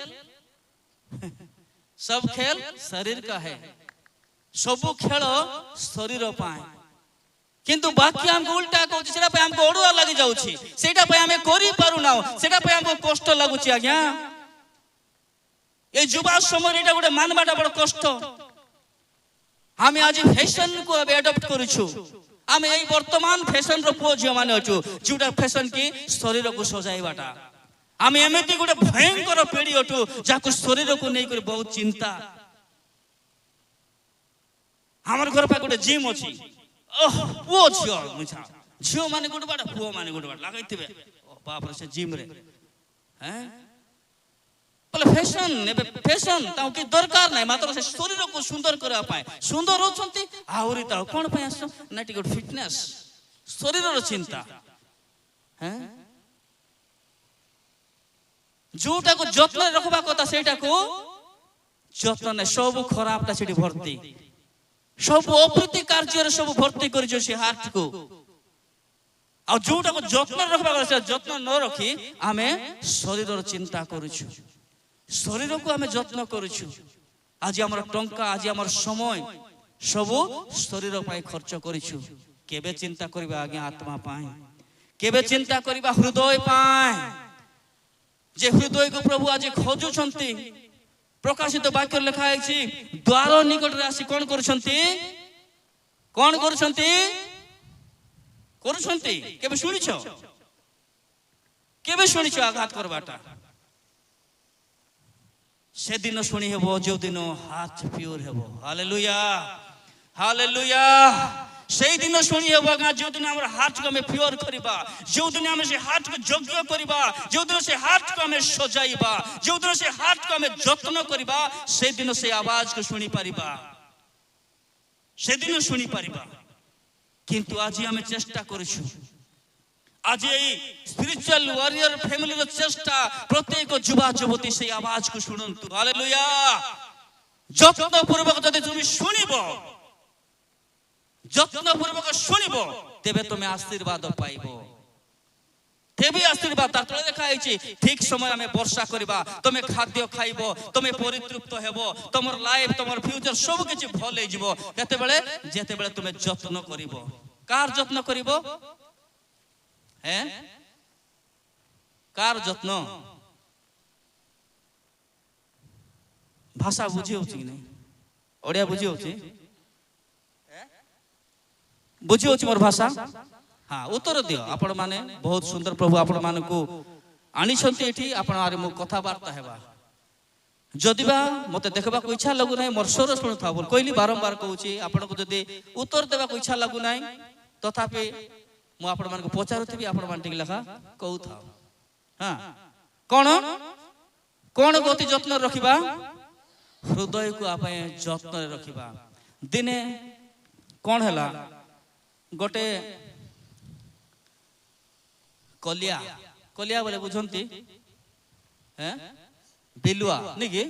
शरीर का है। सबु खेल शरीर पाए किंतु बाकी हमको उल्टा कहूँ सेटा पे हमको ओडुआ लगी जाउछि, सेटा पे हमें करि पारु ना, सेटा पे हमको कष्ट लागुछि। आज्ञा ए युवा समय एटा गोटे मानबाटा बड़ कष्ट। हमें आज फैशन को अब एडॉप्ट करूछु। आम यही वर्तमान फैशन रो पुओ झियो माने अछु जोटा फैशन की शरीर को सजाइबाटा। आम एमती गोटे भयंकर पीढ़ी अटू जाको शरीर को नहीं कर बहुत चिंता। हमार घर पे गोटे जिम अछि, पुओ झियो मुछा झियो माने गोटे बाटा पुओ माने गोटे बाटा लगाइथिबे बाप रे से जिम रे हैं बोले फैशन एबे फैशन ताऊ की दरकार नाही, मात्र से शरीर को सुंदर करबा पाए सुंदर होचंती आउरी ता कोन पे आसो नाटी गुड फिटनेस शरीर रो चिंता हैं जोटा को जत्न रखबा कथा सेटा को जत्न ने सब खराबटा सेठी भर्ती, सब अप्रीति कार्य रे सब भर्ती करि जो से हार्ट को आ जोटा को जत्न रखबा कथा जत्न न रखी आमे शरीर रो चिंता करूछु, शरीर को आमे जत्न करूछु। आज हमर टंका आज हमर समय सब शरीर पाई खर्च करूछु। केबे चिंता करबा आगे आत्मा पाए, केबे चिंता करबा हृदय पाए जे हृदय को प्रभु आज खोजुछंती। प्रकाशित वाक्य लिखा है द्वार निकट रे आसी कोन करूछंती कोन करूछंती करूछंती केबे सुनिछो केबे सुनिछो आघात करबाटा से दिन शुणी हेबो जो दिन हाथ प्योर हेबो। हालेलुया हालेलुया से दिन शुणी हेबो जो दिन हमर हाथ को हमें प्योर करिबा, जो दिन हमें से हाथ को यज्ञ करिबा, जो दिन से हाथ को हमें सजाइबा, जो दिन से हाथ को हमें जत्न करिबा से दिन से आवाज को सुनी पारिबा, से दिन सुनी पारिबा। किंतु आज हमें चेष्टा करूछु, आज यही स्पिरिचुअल वॉरियर फैमिली रो चेष्टा प्रत्येक युवा युवती से आवाज को सुनंतु। हालेलुया जत्न पूर्वक जदि तुम सुनिबो जत्न पूर्वक सुनिबो तेबे तुम आशीर्वाद पाइबो, तेबे आशीर्वाद तार तले देखा आइछि ठीक समय में वर्षा करबा, तुमे खाद्य खाइबो, तुमे परितृप्त हेबो, तमर लाइफ तमर फ्यूचर सब किछि भल हे जिवो केतेबेले जेतेबेले तुमे जत्न करिवो। कार जत्न करिवो हैं कार जत्न भाषा बुझी होछि कि नहीं ओडिया बुझी होछि बुझी होछि मोर भाषा। हाँ उत्तर दियो आपण माने बहुत सुंदर प्रभु आपण मान को आनी छंती एठी आपण आरे मो कथा वार्ता हेबा जदिबा मते देखबा को इच्छा लागु नै मोर स्वर सुन था बोल कहली बारंबार कहूछि आपण को जदी उत्तर देबा को इच्छा लागु नै तथापि मु आपण मान को पचारुथिबी आपण मान टिक लखा कहू था। हां कोन कोन गति जत्न रखिबा हृदय को आपे जत्न रखिबा। दिने कोन हला गोटे कलिया कलिया बोले बुझंती हैं बिलुआ निकी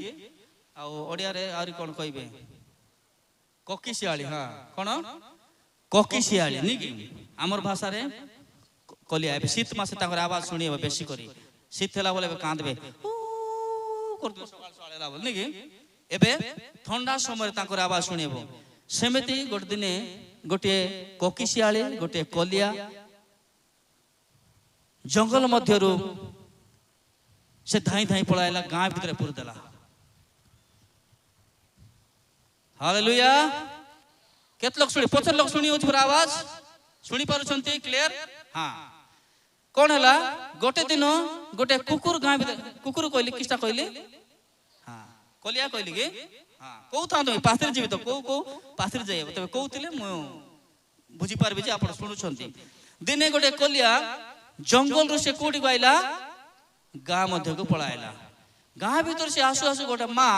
आ ओडिया रे आरी कोन कहबे कोकिसियाली। हां कोन कोकिसियाली निकी आमर भाषा रे कलिया ए शीत मासे ताकर आवाज सुनिबे बेसी करी शीत हला बोले कांदबे करदो सकाळ सकाळ बोल निकी एबे ठंडा समय ताकर आवाज सुनिबो सेमिति गोट दिने गोटे कोकिसियाली गोटे कलिया जंगल मध्यरु से धाई धाई पळाइला गाँ भीतर पुर देला। हालेलुया केत लोग सुनी 50 लोग सुनी होछ आवाज सुनी पारुछंती क्लियर। हां कौन है गोटे दिन गोटे कुकुर गाँ कुकुर कहली किस्ता कहली हाँ कलिया कहली कि हाँ कौ था तुम पाथर जी तो कौ पाथर जाइए तब कहते मु बुझीपारि जे आप शुणुंट दिने गोटे कलिया जंगल रु से कौटी आईला गाँ मध्य को पलायला गाँ भीतर से आसु आसु गोटे माँ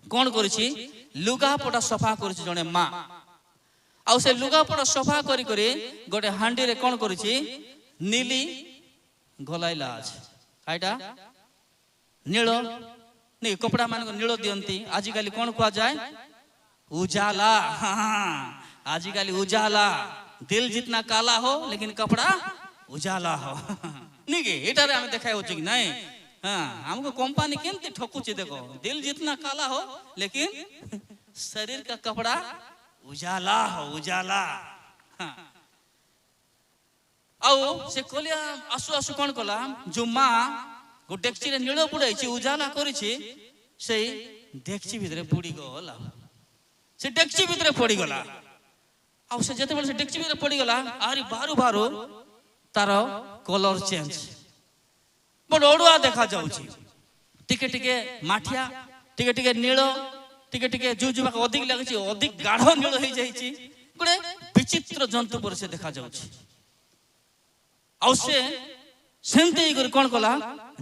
कौन करी लुगापटा सफा कर जड़े माँ आउ से लुगापटा सफा करी गोटे हांडी रे कौन करी नीली गलाइला कईटा नील नहीं कपड़ा मान नील दियंती आजिकाली कौन कह जाए उजाला हाँ आजिकाली उजाला दिल जितना काला हो लेकिन कपड़ा उजाला हो नहीं कि एटारे हमें देखा हो कि नहीं हाँ हमको कंपनी केमती ठकुची देखो दिल जितना काला हो लेकिन शरीर का कपड़ा उजाला हो उजाला हाँ आउ से कलिया आसु आसु कौन कला जो माँ गो डेक्ची रे नील बुड़ाई उजाला करिछि से डेक्ची भितरे बुड़ी गला से डेक्ची भितरे पड़ी गला आउ से जते से डेक्ची भितरे पड़ी गला आरी बारू बारू तार कलर चेंज बड़ अड़ुआ देखा जाउछि टिके टिके माठिया टिके टिके नील टिके टिके जुजुबा अधिक लागिछि अधिक गाढ़ नील होई जाइछि गोटे विचित्र जंतु पर से देखा जाउछि आउ से सेमती कौन कला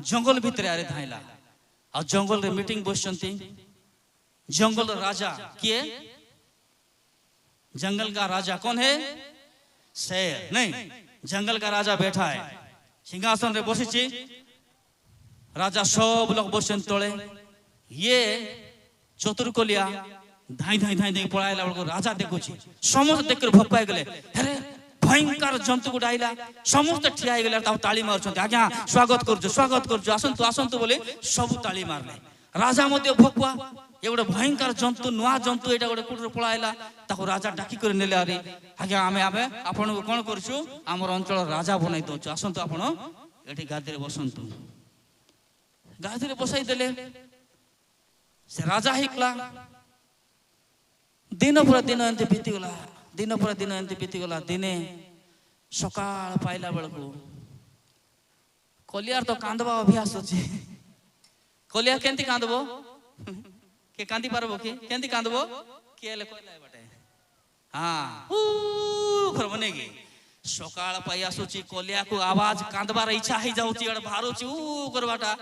जंगल भितर आरे धाइला आ जंगल रे मीटिंग बसचंती जंगल राजा किए जंगल का राजा कौन है शेर नहीं जंगल का राजा बैठा है सिंहासन रे बसिछि राजा सब लोग बसन तले ये चतुर्कलिया धाई धाई धाई धाई पळाइला बेलको राजा देखुछि समस्त देख कर भपाई गले अरे भयंकर जंतु को डाइला समस्त ठिया गले ताली मारछन्ते आज्ञा स्वागत करजो आसंतु आसंतु बोले सब ताली मारले राजा मध्य भकुआ ये गोटे भयंकर जंतु नुआ जंतु एटा गोटे कुटर पळाइला ताको राजा डाकी कर नेले अरे आज्ञा आमे आपण को कोन करछु हमर अंचल राजा बनाई दोछु आसंतु आपण एठी गादी रे बसंतु गादी रे बसाई देले से राजा हिकला दिन पर दिन एंते बीती गला दिन पर दिन एंते बीती गला दिने सकाळ पाइला बेलको कलियार तो कांदबा अभ्यास अछि कलिया केंती कांदबो के कांदी पारबो के केंती कांदबो केले कोइला बटे हां कर बनेगी सकाळ पाई आसुची कलिया को आवाज कांदबार इच्छा ही जाउची अड भारुची करबाटा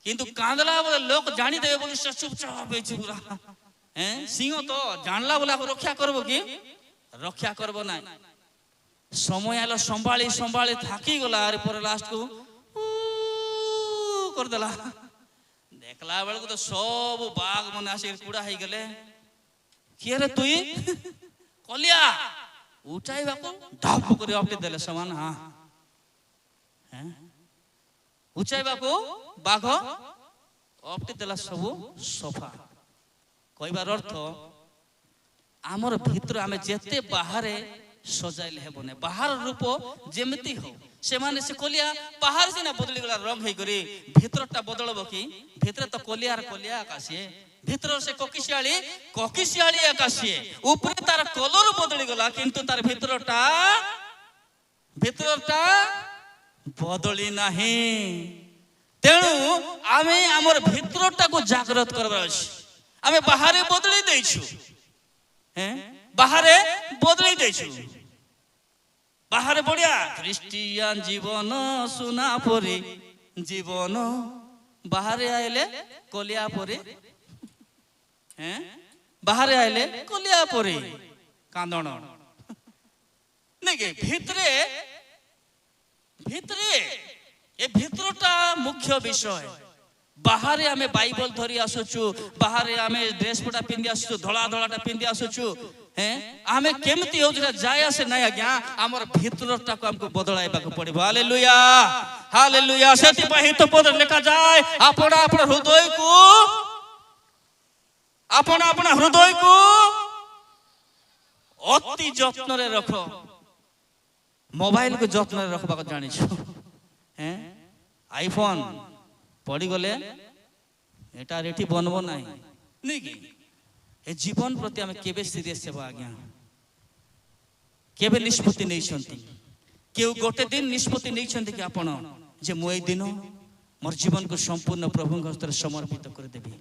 किंतु कांदला बोले लोक जानी देबे बोली चुपचाप बेची पूरा हैं सिंह तो जानला बोला रक्षा करबो की रक्षा करबो ना समय आलो संभाली संभाली थाकी गला अरे पर लास्ट को कर देला देखला बेल को तो सब बाघ मन आसी कुड़ा ही गले के रे तुई कलिया उठाइबा को धाप करे अपने देले समान हां हैं उठाइबा को बाघ अपने देला सब सोफा कहबार अर्थ आमर भीतर आमे जेते बाहरे सजाइले हेबने बाहर रूप जेमती हो से माने से कलिया बाहर से ना बदली गला रंग हे करी भीतरटा बदलबो की भीतर तो कलियार कलिया आकाशिए भीतर से कोकिसियाली आकाशिए ऊपर तार कलर बदली गला किंतु तार भीतरटा बदली नाही तेणु आमे आमर भीतरटा को जागृत करबा अछि आमे बाहरे बदली दैछु हैं बाहरे बदली दैछु बाहरे बढ़िया क्रिस्टियन जीवन सुना परे जीवन बाहरे आइले कलिया परे हैं बाहरे आइले कलिया परे कांदण नहीं के भीतरे भीतरे ए भीतरटा मुख्य विषय बाहर आमे बाइबल धरी आसुचु बाहर आमे ड्रेस पटा पिंदी आसुचु धला धलाटा पिंदी आसुचु हैं आमे केमती हो जरा जाय आसे नै आज्ञा हमर भीतरटा को हमको बदलाइबा को पड़िबो हालेलुया हालेलुया सेति पहि तो पद लेखा जाय आपन आपन हृदय को अति जत्न रे रखो मोबाइल को जत्न रे रखबा को जानि छु हैं आईफोन पड़ी गले एटा रेठी बनबो नाही नहीं कि ए जीवन प्रति हम केबे सीरियस हेबा आज्ञा केबे निष्पत्ति नै छंती কেউ গোটে দিন নিষ্পত্তি নেইছেন কি আপন যে মু এই দিন মোর জীবনকে সম্পূর্ণ প্রভুଙ୍କ হস্ତରେ সমর্পিত କରିଦେବି।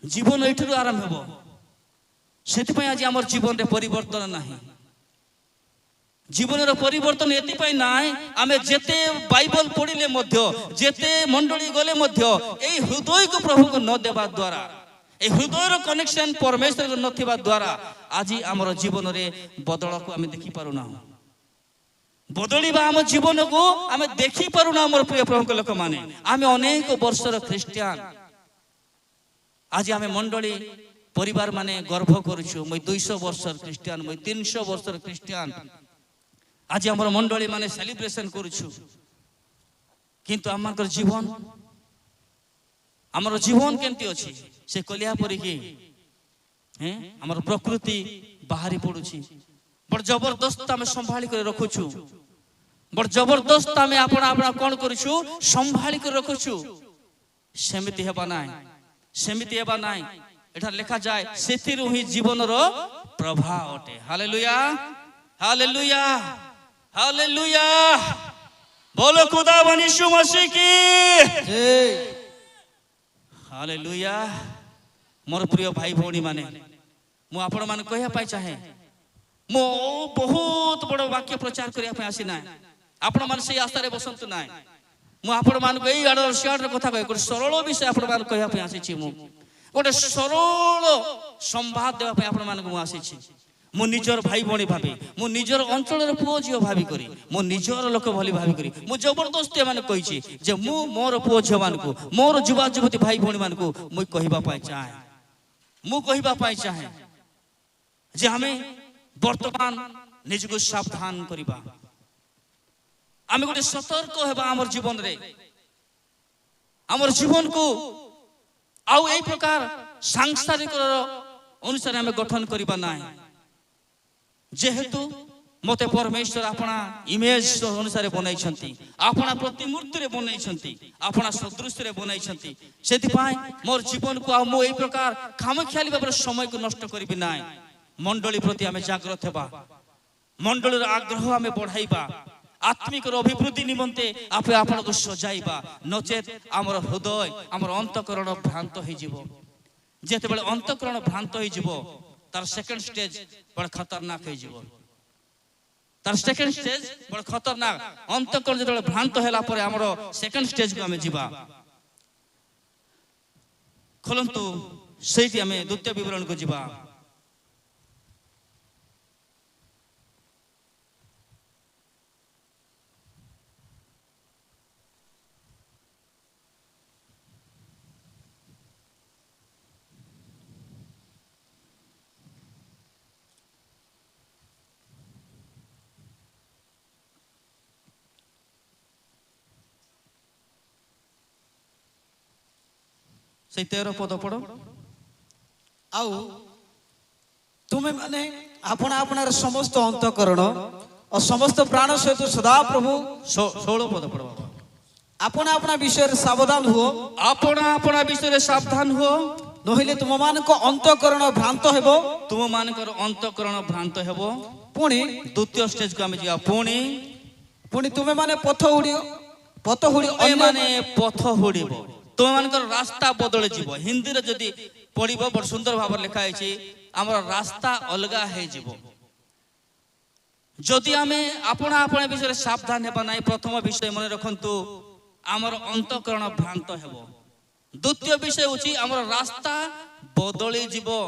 জীবন এইঠাରୁ ଆରମ୍ଭ ହେବ। ସେଥିପାଇଁ ଆଜି ଆମର ଜୀବନରେ ପରିବର୍ତ୍ତନ ନାହିଁ। ଜୀବନର ପରିବର୍ତ୍ତନ ଏଥିପାଇଁ ନାହିଁ ଆମେ ଯେତେ ବାଇବଲ ପଢିଲେ ମଧ୍ୟ ଯେତେ ମଣ୍ଡଳୀ ଗଲେ ମଧ୍ୟ ଏଇ ହୃଦୟକୁ ପ୍ରଭୁଙ୍କୁ ନ ଦେବା ଦ୍ୱାରା এই হৃদয়ের কনেকশন পরমেশ্বর নথিবা দ্বারা আজি আমার জীবନରେ বদলକୁ আমি দেখি পারু না। বদলিবা ଆମ জীবনକୁ ଆମେ দেখি পারু না। আমার প্রিয় প্রভুଙ୍କ ଲୋକମାନେ ଆମେ অনেক বর্ষর খ্রিস্টান আজি ଆମେ মণ্ডলী পরিবার মানে গর্ব করুছু মই 200 বর্ষর খ্রিস্টান মই 300 বর্ষর খ্রিস্টান আজি আমার মণ্ডলী মানে সেলিব্রেশন করুছু। কিন্তু আমার জীবন আমার জীবন কেমতি ଅଛି से कलिया परिकी आमर प्रकृति बाहरी पड़ुछि बड़ जबरदस्त आम संभाली कर रखुछु। बड़ जबरदस्त आम आपण आपण कौन करूछु संभाली कर रखुछु। सेमिति हेबा नाय सेमिति हेबा नाय एठा लिखा जाय सेथिरु ही जीवन रो प्रभाव अटे। हालेलुया हालेलुया हालेलुया बोलो खुदा यीशु मसीह की जय। हालेलुया। मोर प्रिय भाई भौणी माने मु आपण मान कहया पाई चाहे मो बहुत बड़ वाक्य प्रचार करिया पे आसी ना आपण मान से आस्था रे बसंत ना मु आपण मान को एई आडर सियाड रे कथा कह को सरल विषय आपण मान कहया पे आसी छी। मु गोटे सरल संवाद देवा पे आपण मान को मु आसी छी। मु निजर भाई भौणी भाबी मु निजर अंचल रे पुओ जियो भाबी करी मु निजर लोक भली भाबी करी मु जबरदस्ती माने कहि छी जे मु मोर पुओ झियो मान को मोर युवा युवती भाई भौणी मान को मु कहिबा पाई चाहे मु कहिबा पाई चाहे जे हमें वर्तमान निजको सावधान करिबा आमे गोटे सतर्क हेबा हमर जीवन रे हमर जीवन को आउ एई प्रकार सांसारिक अनुसार हमें गठन करिबा नाही। जेहेतु मते परमेश्वर अपना इमेज अनुसार बनाइछंती अपना प्रतिमूर्ति रे बनाइछंती अपना सदृश रे बनाइछंती सेति पाए मोर जीवन को आ मो एई प्रकार खामख्याली भाबरे समय को नष्ट करिबि नाही। मंडली प्रति हमें जागृत हेबा मंडलीर आग्रह हमें बढ़ाइबा आत्मिक अभिवृद्धि निमंते आपे आपण को सजाइबा नचेत हमर हृदय हमर अंतःकरण भ्रांत होई जिवो। जेते बेले अंतःकरण भ्रांत होई जिवो तार सेकंड स्टेज बड़ खतरनाक होई जिवो। तार सेकंड स्टेज बड़ खतरनाक अंतःकरण जेते भ्रांत होला परे हमर सेकंड स्टेज को हमें जिबा। खोलंतु सेठी हमें द्वितीय विवरण को जिबा। से 13 पद पढ़ो। आउ तुमे माने आपण आपणार समस्त अंतःकरण और समस्त प्राण सहित सदा प्रभु 16 पद पढ़ो। आपण आपणा विषय सावधान हुओ आपण आपणा विषय सावधान हुओ नहिले तुम मान को अंतःकरण भ्रांत हेबो तुम मानकर अंतःकरण भ्रांत हेबो। पुणी द्वितीय स्टेज को हमें जिया पुणी पुणी तुमे माने पथ हुडी अन्य माने पथ हुडीबो तुम मानकर रास्ता बदल जीवो। हिंदी रे जदी पढ़िबो बड़ सुंदर भाव लिखा है हमर रास्ता अलगा है जीवो। जदि आमे आपण आपण विषय सावधान हेबा नाही प्रथम विषय मन रखंतु हमर अंतःकरण भ्रांत हेबो। द्वितीय विषय होची हमर रास्ता बदली जीवो।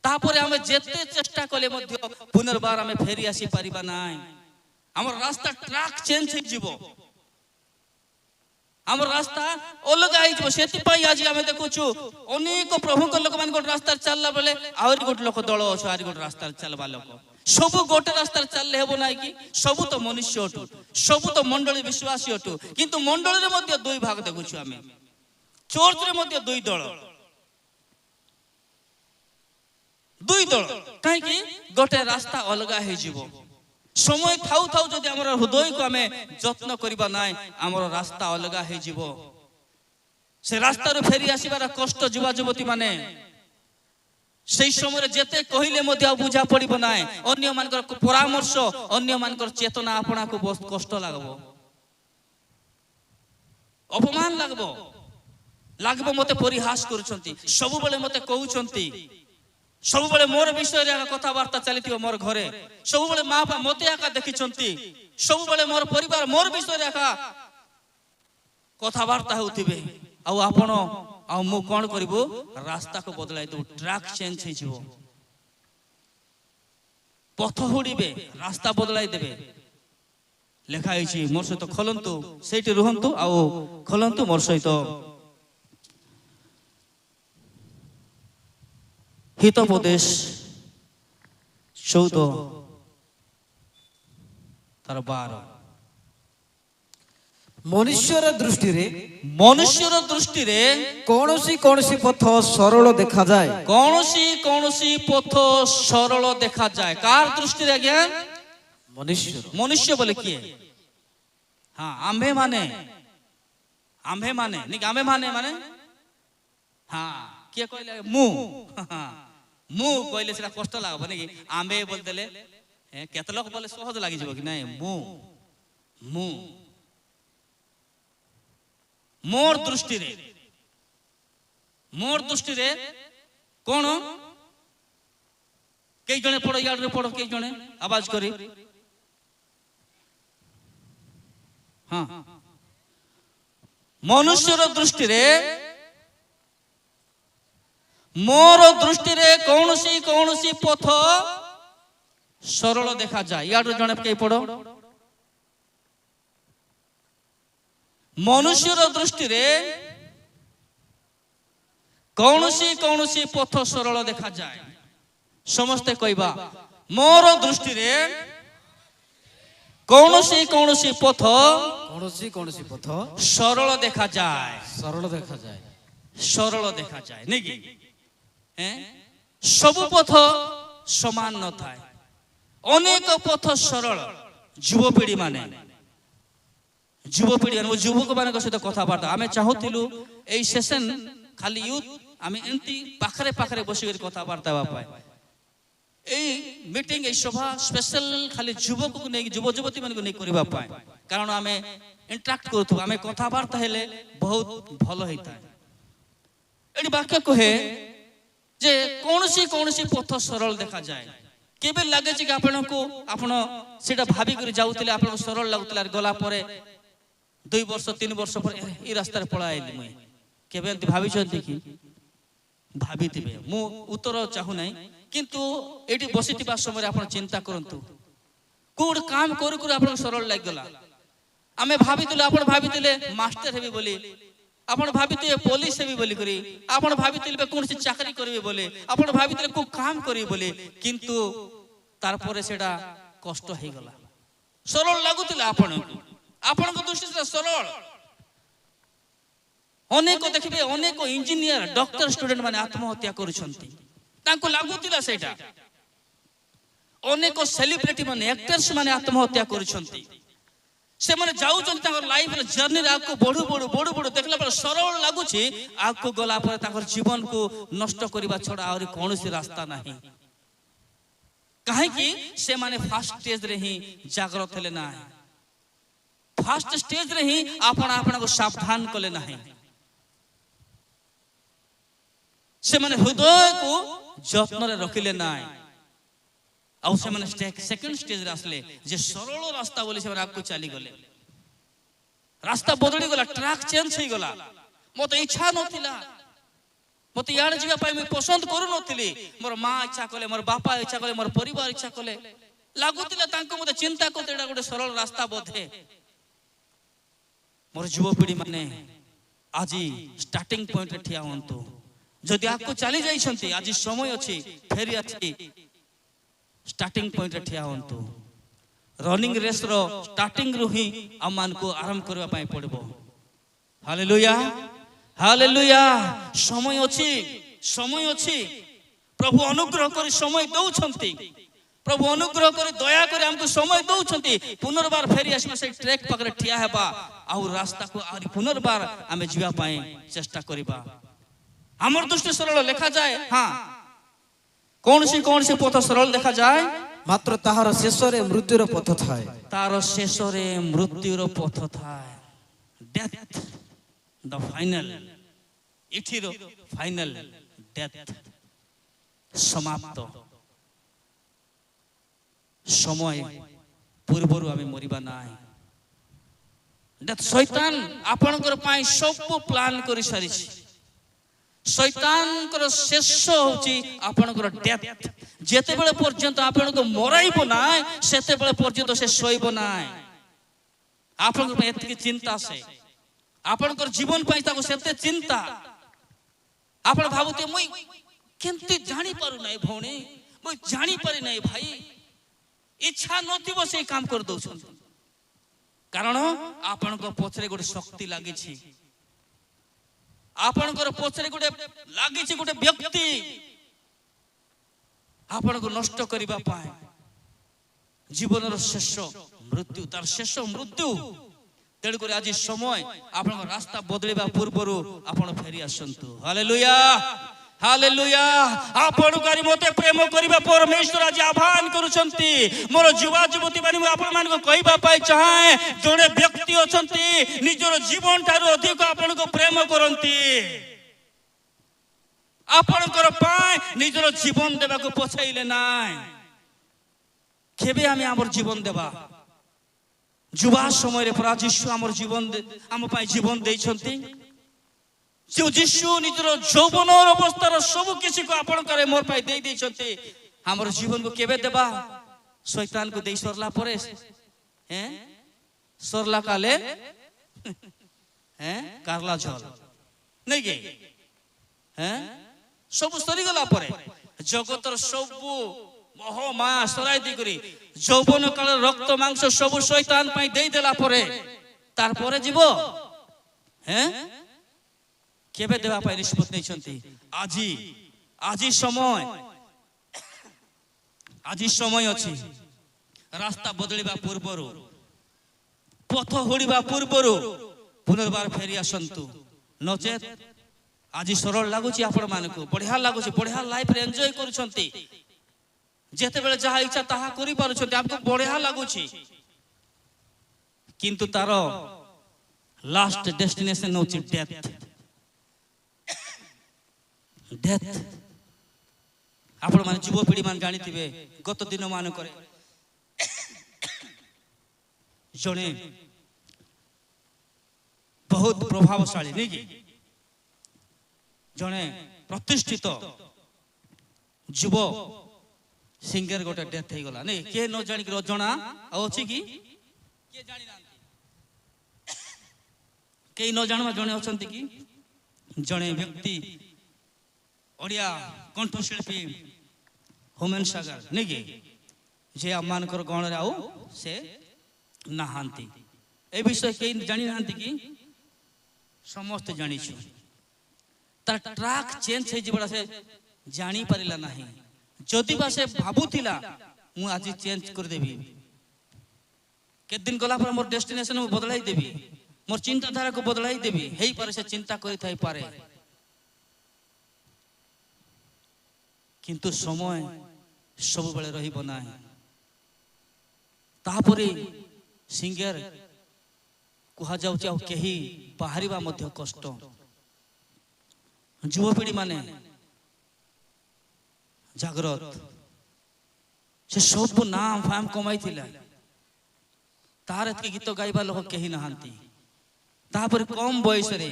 तापरे हमें जेते चेष्टा कले मध्य पुनर्बार हमें फेरी आसी परिबा नाही। हमर रास्ता ट्रैक चेंज हो जीवो। हमर रास्ता अलग आई जो सेति पई आज हमें देखुछु अनेक प्रभु को लोक मान गोट रास्ता चलला बेले आउर गोट लोक दଳ अछि आरि गोट रास्ता चलबा लोक सब गोटे रास्ता चलले हेबो नाही कि सब तो मनुष्य अटु सब तो मंडली विश्वासी अटु किंतु मंडली रे मध्ये दुई भाग देखुछु हमें चर्च रे मध्ये दुई दଳ काहे कि गोटे रास्ता अलगा हे जीवो। समय थाउ थाउ जदि हमर हृदय को हमें जत्न करिबा नाय हमर रास्ता अलगा हे जीवो। से रास्ता रे फेरी आसीबार कष्ट युवा युवती माने সেই সময় যেতে কহিলে মধ্যে আর বুঝা পড়িব না অন্য মানকর পরামর্শ অন্য মানকর চেতনা আপনাকে বহুত কষ্ট লাগবো অপমান লাগবো লাগবো মতে পরিহাস করুଛନ୍ତି ସବୁବେଳେ মতে কହୁଛନ୍ତି ସବୁବେଳେ ମୋର ବିଷୟରେ ଏକା କଥାବାର୍ତ୍ତା ଚାଲିଥିବ ମୋର ଘରେ ସବୁବେଳେ ମା ବାପା ମତେ ଏକା ଦେଖିଛନ୍ତି ସବୁବେଳେ ମୋର ପରିବାର ମୋର ବିଷୟରେ ଏକା କଥାବାର୍ତ୍ତା ହେଉଥିବେ ଆଉ ଆପଣ ଆଉ ମୁଁ କଣ କରିବୁ ରାସ୍ତାକୁ ବଦଳାଇ ଦେବୁ ଟ୍ରାକ୍ ଚେଞ୍ଜ ହେଇଯିବ ପଥ ହୁଡ଼ିବେ ରାସ୍ତା ବଦଳାଇ ଦେବେ ଲେଖା ହେଇଛି ମୋର ସହିତ ଖୋଲନ୍ତୁ ସେଇଠି ରୁହନ୍ତୁ ଆଉ ଖୋଲନ୍ତୁ ମୋର ସହିତ ହିତୋପଦେଶ 14 ତାର 12 ମନୁଷ୍ୟର ଦୃଷ୍ଟିରେ କୌଣସି ପଥ ସରଳ ଦେଖାଯାଏ କୌଣସି ପଥ ସରଳ ଦେଖାଯାଏ କାହାର ଦୃଷ୍ଟିରେ ଆଜ୍ଞା ମନୁଷ୍ୟ ବୋଲେ କିଏ ହଁ ଆମ୍ଭେ ମାନେ ମାନେ ହଁ କିଏ କହିଲେ ମୁଁ କହିଲେ ସେଟା କଷ୍ଟ ଲାଗବ ନାଇଁ ଆମ୍ଭେ ବୋଲିଦେଲେ କେତେ ଲୋକ ବୋଲେ ସହଜ ଲାଗିଯିବ କି ନାଇଁ ମୁଁ मोर दृष्टि कौन कई जने पढ़ो यार पढ़ो कई जने आवाज करी हाँ मनुष्य मोर दृष्टि कौन सी पथ सरल देखा जाए यार जने कई पढ़ो मनुष्यर दृष्टि कौन सी पथ सरल देखा जाए समस्ते कहबा मोर दृष्टि कौन सी पथ सरल देखा जाए नहीं कि सब पथ समान न थाए अनेक पथ सरल युवपीढ़ी माने युवपीढ़ी युवक मान सहित कथबार्ता आम चाहूलु यही सेशन खाली यूथ आम एमती पाखरे पाखरे बसिक कथबार्ता यही मीटिंग सभा स्पेशल खाली युवक को नहीं युव युवती मान नहीं करने कारण आम इंटराक्ट करूँ आम कथबार्ता हेले बहुत भल होता है ये वाक्य कहे जे कौन सी पथ सरल देखा जाए केबे लगे कि आपण को आपण सेटा भाभी कर जाउतले आपण सरल लागुतला गला परे 2 वर्ष 3 वर्ष पर ए रास्ता रे पळाइली मुई केबे एंती भाभी छथि कि भाभी थिबे मु उत्तर चाहू नै किंतु एटी बसितिबा समय आपण चिंता करंतु कोड काम करू करू आपण सरल लाग गला आमे भाबितले आपण भाबितले मास्टर हेबी बोली आपण भाबितले पुलिस हेबी बोली करी आपण भाबितले कोन सी चाकरी करबे बोले आपण भाबितले को काम करी बोले किंतु तार परे सेडा कष्ट हे गला सरल लागुतले आपण को दृष्टि से सरल अनेक देखिबे अनेक इंजीनियर डॉक्टर स्टूडेंट माने आत्महत्या करूछंती तांको लागुतिला सेटा अनेक सेलिब्रिटी माने एक्टर्स माने आत्महत्या करूछंती से माने जाउछंती तांकर लाइफ रे जर्नी रे आको बडू देखला पर सरल लागुछि आको गला पर तांकर जीवन को नष्ट करिबा छडा और कोनोसी रास्ता नाही काहे कि से माने फर्स्ट स्टेज रे ही जागृत हेले ना फर्स्ट स्टेज रे ही आपन को सावधान कले नाही से माने हृदय को जत्न रे रखिले नाही आ से माने सेकंड स्टेज रे आसले जे सरल रास्ता बोली से आपको चली गले रास्ता बदली गला ट्रैक चेंज हो गला मते इच्छा नथिला मते यार जीवा पाई मैं पसंद करू नथिली मोर मां इच्छा कले मोर बापा इच्छा कले मोर परिवार इच्छा कले लागुतिला तांको मते चिंता को एडा गोटे सरल रास्ता बोधे मोर युवपीढ़ी माने आज स्टार्टिंग पॉइंट रे ठिया होंतु जदि आपको चली जाइछंती आज समय अछि फेरी अछि स्टार्टिंग पॉइंट रे ठिया होंतु रनिंग रेस रो स्टार्टिंग रु ही अमान को आरंभ करबा पई पड़बो हालेलुया हालेलुया समय अछि प्रभु अनुग्रह कर समय दउछंती प्रभु अनुग्रह कर दया कर हमको समय दउछंती पुनर्बार फेरी आसमा से ट्रैक पकड़े ठिया हेबा आ रास्ता को आरी पुनर्बार आमे जीवा पाए चेष्टा करिबा हमर दृष्टि सरल लेखा जाए हां କୌଣସି ପଥ ସରଳ ଦେଖାଯାଏ, ମାତ୍ର ତାହାର ଶେଷରେ ମୃତ୍ୟୁର ପଥ ଥାଏ। ତାର ଶେଷରେ ମୃତ୍ୟୁର ପଥ ଥାଏ। ଡେଥ୍ ଦ ଫାଇନାଲ, ଏଠିର ଫାଇନାଲ ଡେଥ୍, ସମାପ୍ତ। ସମୟ ପୂର୍ବରୁ ଆମେ ମରିବା ନାହିଁ। ଶୈତାନ ଆପଣଙ୍କର ପାଇଁ ସବୁ ପ୍ଲାନ୍ କରି ସାରିଛି। ଶୈତାନଙ୍କର ଶେଷ ହଉଛି ଆପଣଙ୍କର ଡେଥ୍। ଯେତେବେଳେ ପର୍ଯ୍ୟନ୍ତ ଆପଣଙ୍କୁ ମରାଇବ ନାହିଁ ସେତେବେଳେ ପର୍ଯ୍ୟନ୍ତ ସେ ଶୋଇବ ନାହିଁ। ଆପଣଙ୍କ ପାଇଁ ଏତିକି ଚିନ୍ତା ସେ, ଆପଣଙ୍କର ଜୀବନ ପାଇଁ ତାକୁ ସେତେ ଚିନ୍ତା। ଆପଣ ଭାବୁଥିବେ ମୁଇଁ କେମିତି ଜାଣିପାରୁନାହିଁ ଭଉଣୀ, ମୁଇଁ ଜାଣିପାରି ନାହିଁ ଭାଇ। ଇଚ୍ଛା ନଥିବ ସେ କାମ କରିଦଉଛନ୍ତି, କାରଣ ଆପଣଙ୍କ ପଛରେ ଗୋଟେ ଶକ୍ତି ଲାଗିଛି। ଆପଣଙ୍କର ପଛରେ ଗୋଟେ ଲାଗିଛି ଗୋଟେ ବ୍ୟକ୍ତି ଆପଣଙ୍କୁ ନଷ୍ଟ କରିବା ପାଇଁ। ଜୀବନର ଶେଷ ମୃତ୍ୟୁ, ତାର ଶେଷ ମୃତ୍ୟୁ। ତେଣୁକରି ଆଜି ସମୟ ଆପଣଙ୍କ ରାସ୍ତା ବଦଳିବା ପୂର୍ବରୁ ଆପଣ ଫେରି ଆସନ୍ତୁ। Hallelujah, hallelujah. ଆପଣଙ୍କୁ ମତେ ପ୍ରେମ କରିବା ପରମେଶ୍ୱର ଆଜି ଆହ୍ୱାନ କରୁଛନ୍ତି। ମୋର ଯୁବା ଯୁବତୀ ମାନେ ମୁଁ ଆପଣମାନଙ୍କୁ କହିବା ପାଇଁ ଚାହେଁ, ଜଣେ ବ୍ୟକ୍ତି ଅଛନ୍ତି ନିଜର ଜୀବନ ଠାରୁ ଅଧିକ ଆପଣଙ୍କୁ ପ୍ରେମ କରନ୍ତି। ଆପଣଙ୍କର ପାଇଁ ନିଜର ଜୀବନ ଦେବାକୁ ପଛାଇଲେ ନାହିଁ। କେବେ ଆମେ ଆମର ଜୀବନ ଦେବା? ଯୁବା ସମୟରେ ପରା ଯୀଶୁ ଆମର ଜୀବନ ଆମ ପାଇଁ ଜୀବନ ଦେଇଛନ୍ତି। ଯେଉଁ ଯୀଶୁ ନିଜର ଯୌବନର ଅବସ୍ଥାର ସବୁ କିଛିକୁ ଆପଣଙ୍କର ମୋର ପାଇଁ ଦେଇ ଦେଇଛନ୍ତି। ଆମର ଜୀବନକୁ କେବେ ଦେବା? ଶୈତାନକୁ ଦେଇ ସରିଲା ପରେ, ସରିଲା କାଲେ କାରଲା ଝଲ ନାଇଁ କି? ସବୁ ସରିଗଲା ପରେ ଜଗତର ସବୁ ମୋହ ମାୟା ସରାଇ ଦେଇକରି ଯୌବନ କାଳର ରକ୍ତ ମାଂସ ସବୁ ଶୈତାନ ପାଇଁ ଦେଇଦେଲା ପରେ ତାରପରେ ଯିବ କେବେ ଦେବା ପାଇଁ ନିଷ୍ପତ୍ତି ନେଇଛନ୍ତି? ଆଜି ସମୟ ଅଛି। ରାସ୍ତା ବଦଳିବା ପୂର୍ବରୁ, ପଥ ହୁଡ଼ିବା ପୂର୍ବରୁ ପୁନର୍ବାର ଫେରି ଆସନ୍ତୁ। ନଚେତ ଆଜି ସରଳ ଲାଗୁଛି ଆପଣ ମାନଙ୍କୁ, ବଢିଆ ଲାଗୁଛି, ବଢିଆ ଲାଇଫରେ ଏନ୍ଜୟ କରୁଛନ୍ତି, ଯେତେବେଳେ ଯାହା ଇଚ୍ଛା ତାହା କରିପାରୁଛନ୍ତି, ଆମକୁ ବଢିଆ ଲାଗୁଛି। କିନ୍ତୁ ତାର ଲାଷ୍ଟ ଡେଷ୍ଟିନେସନ ହଉଛି ଡେଥ୍। ଡେଥ୍ ଆପଣ ମାନେ ଯୁବପିଢି ମାନେ ଜାଣିଥିବେ, ଗତ ଦିନ ମାନଙ୍କରେ ଜଣେ ବହୁତ ପ୍ରଭାବଶାଳୀ ନାଇଁ କି, ଜଣେ ପ୍ରତିଷ୍ଠିତ ଯୁବ ସିଙ୍ଗର ଗୋଟେ ଡେଥ୍ ହେଇଗଲା ନାଇଁ। କିଏ ନ ଜାଣିକି ଅଜଣା ଆଉ ଅଛି କି? କିଏ ଜାଣିନାହାନ୍ତି? କେହି ନ ଜାଣିବା ଜଣେ ଅଛନ୍ତି କି? ଜଣେ ବ୍ୟକ୍ତି ଓଡ଼ିଆ କଣ୍ଠଶିଳ୍ପୀ ହୋମେନ ସାଗର ନାଇଁ କି, ଯେ ଆମମାନଙ୍କର ଗଣରେ ଆଉ ସେ ନାହାନ୍ତି। ଏ ବିଷୟ କେହି ଜାଣିନାହାନ୍ତି କି? ସମସ୍ତେ ଜାଣିଛୁ। ତାର ଟ୍ରାକ୍ ଚେଞ୍ଜ ହେଇଯିବା ସେ ଜାଣିପାରିଲା ନାହିଁ। ଯଦି ବା ସେ ଭାବୁଥିଲା ମୁଁ ଆଜି ଚେଞ୍ଜ କରିଦେବି, କେତେ ଦିନ ଗଲା ପରେ ମୋର ଡେଷ୍ଟିନେସନ ମୁଁ ବଦଳାଇ ଦେବି, ମୋର ଚିନ୍ତାଧାରାକୁ ବଦଳାଇ ଦେବି, ହେଇପାରେ ସେ ଚିନ୍ତା କରିଥାଇପାରେ। କିନ୍ତୁ ସମୟ ସବୁବେଳେ ରହିବ ନାହିଁ। ତାପରେ ସିଙ୍ଗର କୁହାଯାଉଛି ଆଉ କେହି ବାହାରିବା ମଧ୍ୟ କଷ୍ଟ। ଯୁବପିଢି ମାନେ ଜାଗ୍ରତ। ସେ ସବୁ ନାମ ଫାମ କମାଇଥିଲା, ତାର ଏତିକି ଗୀତ ଗାଇବା ଲୋକ କେହି ନାହାନ୍ତି। ତାପରେ କମ ବୟସରେ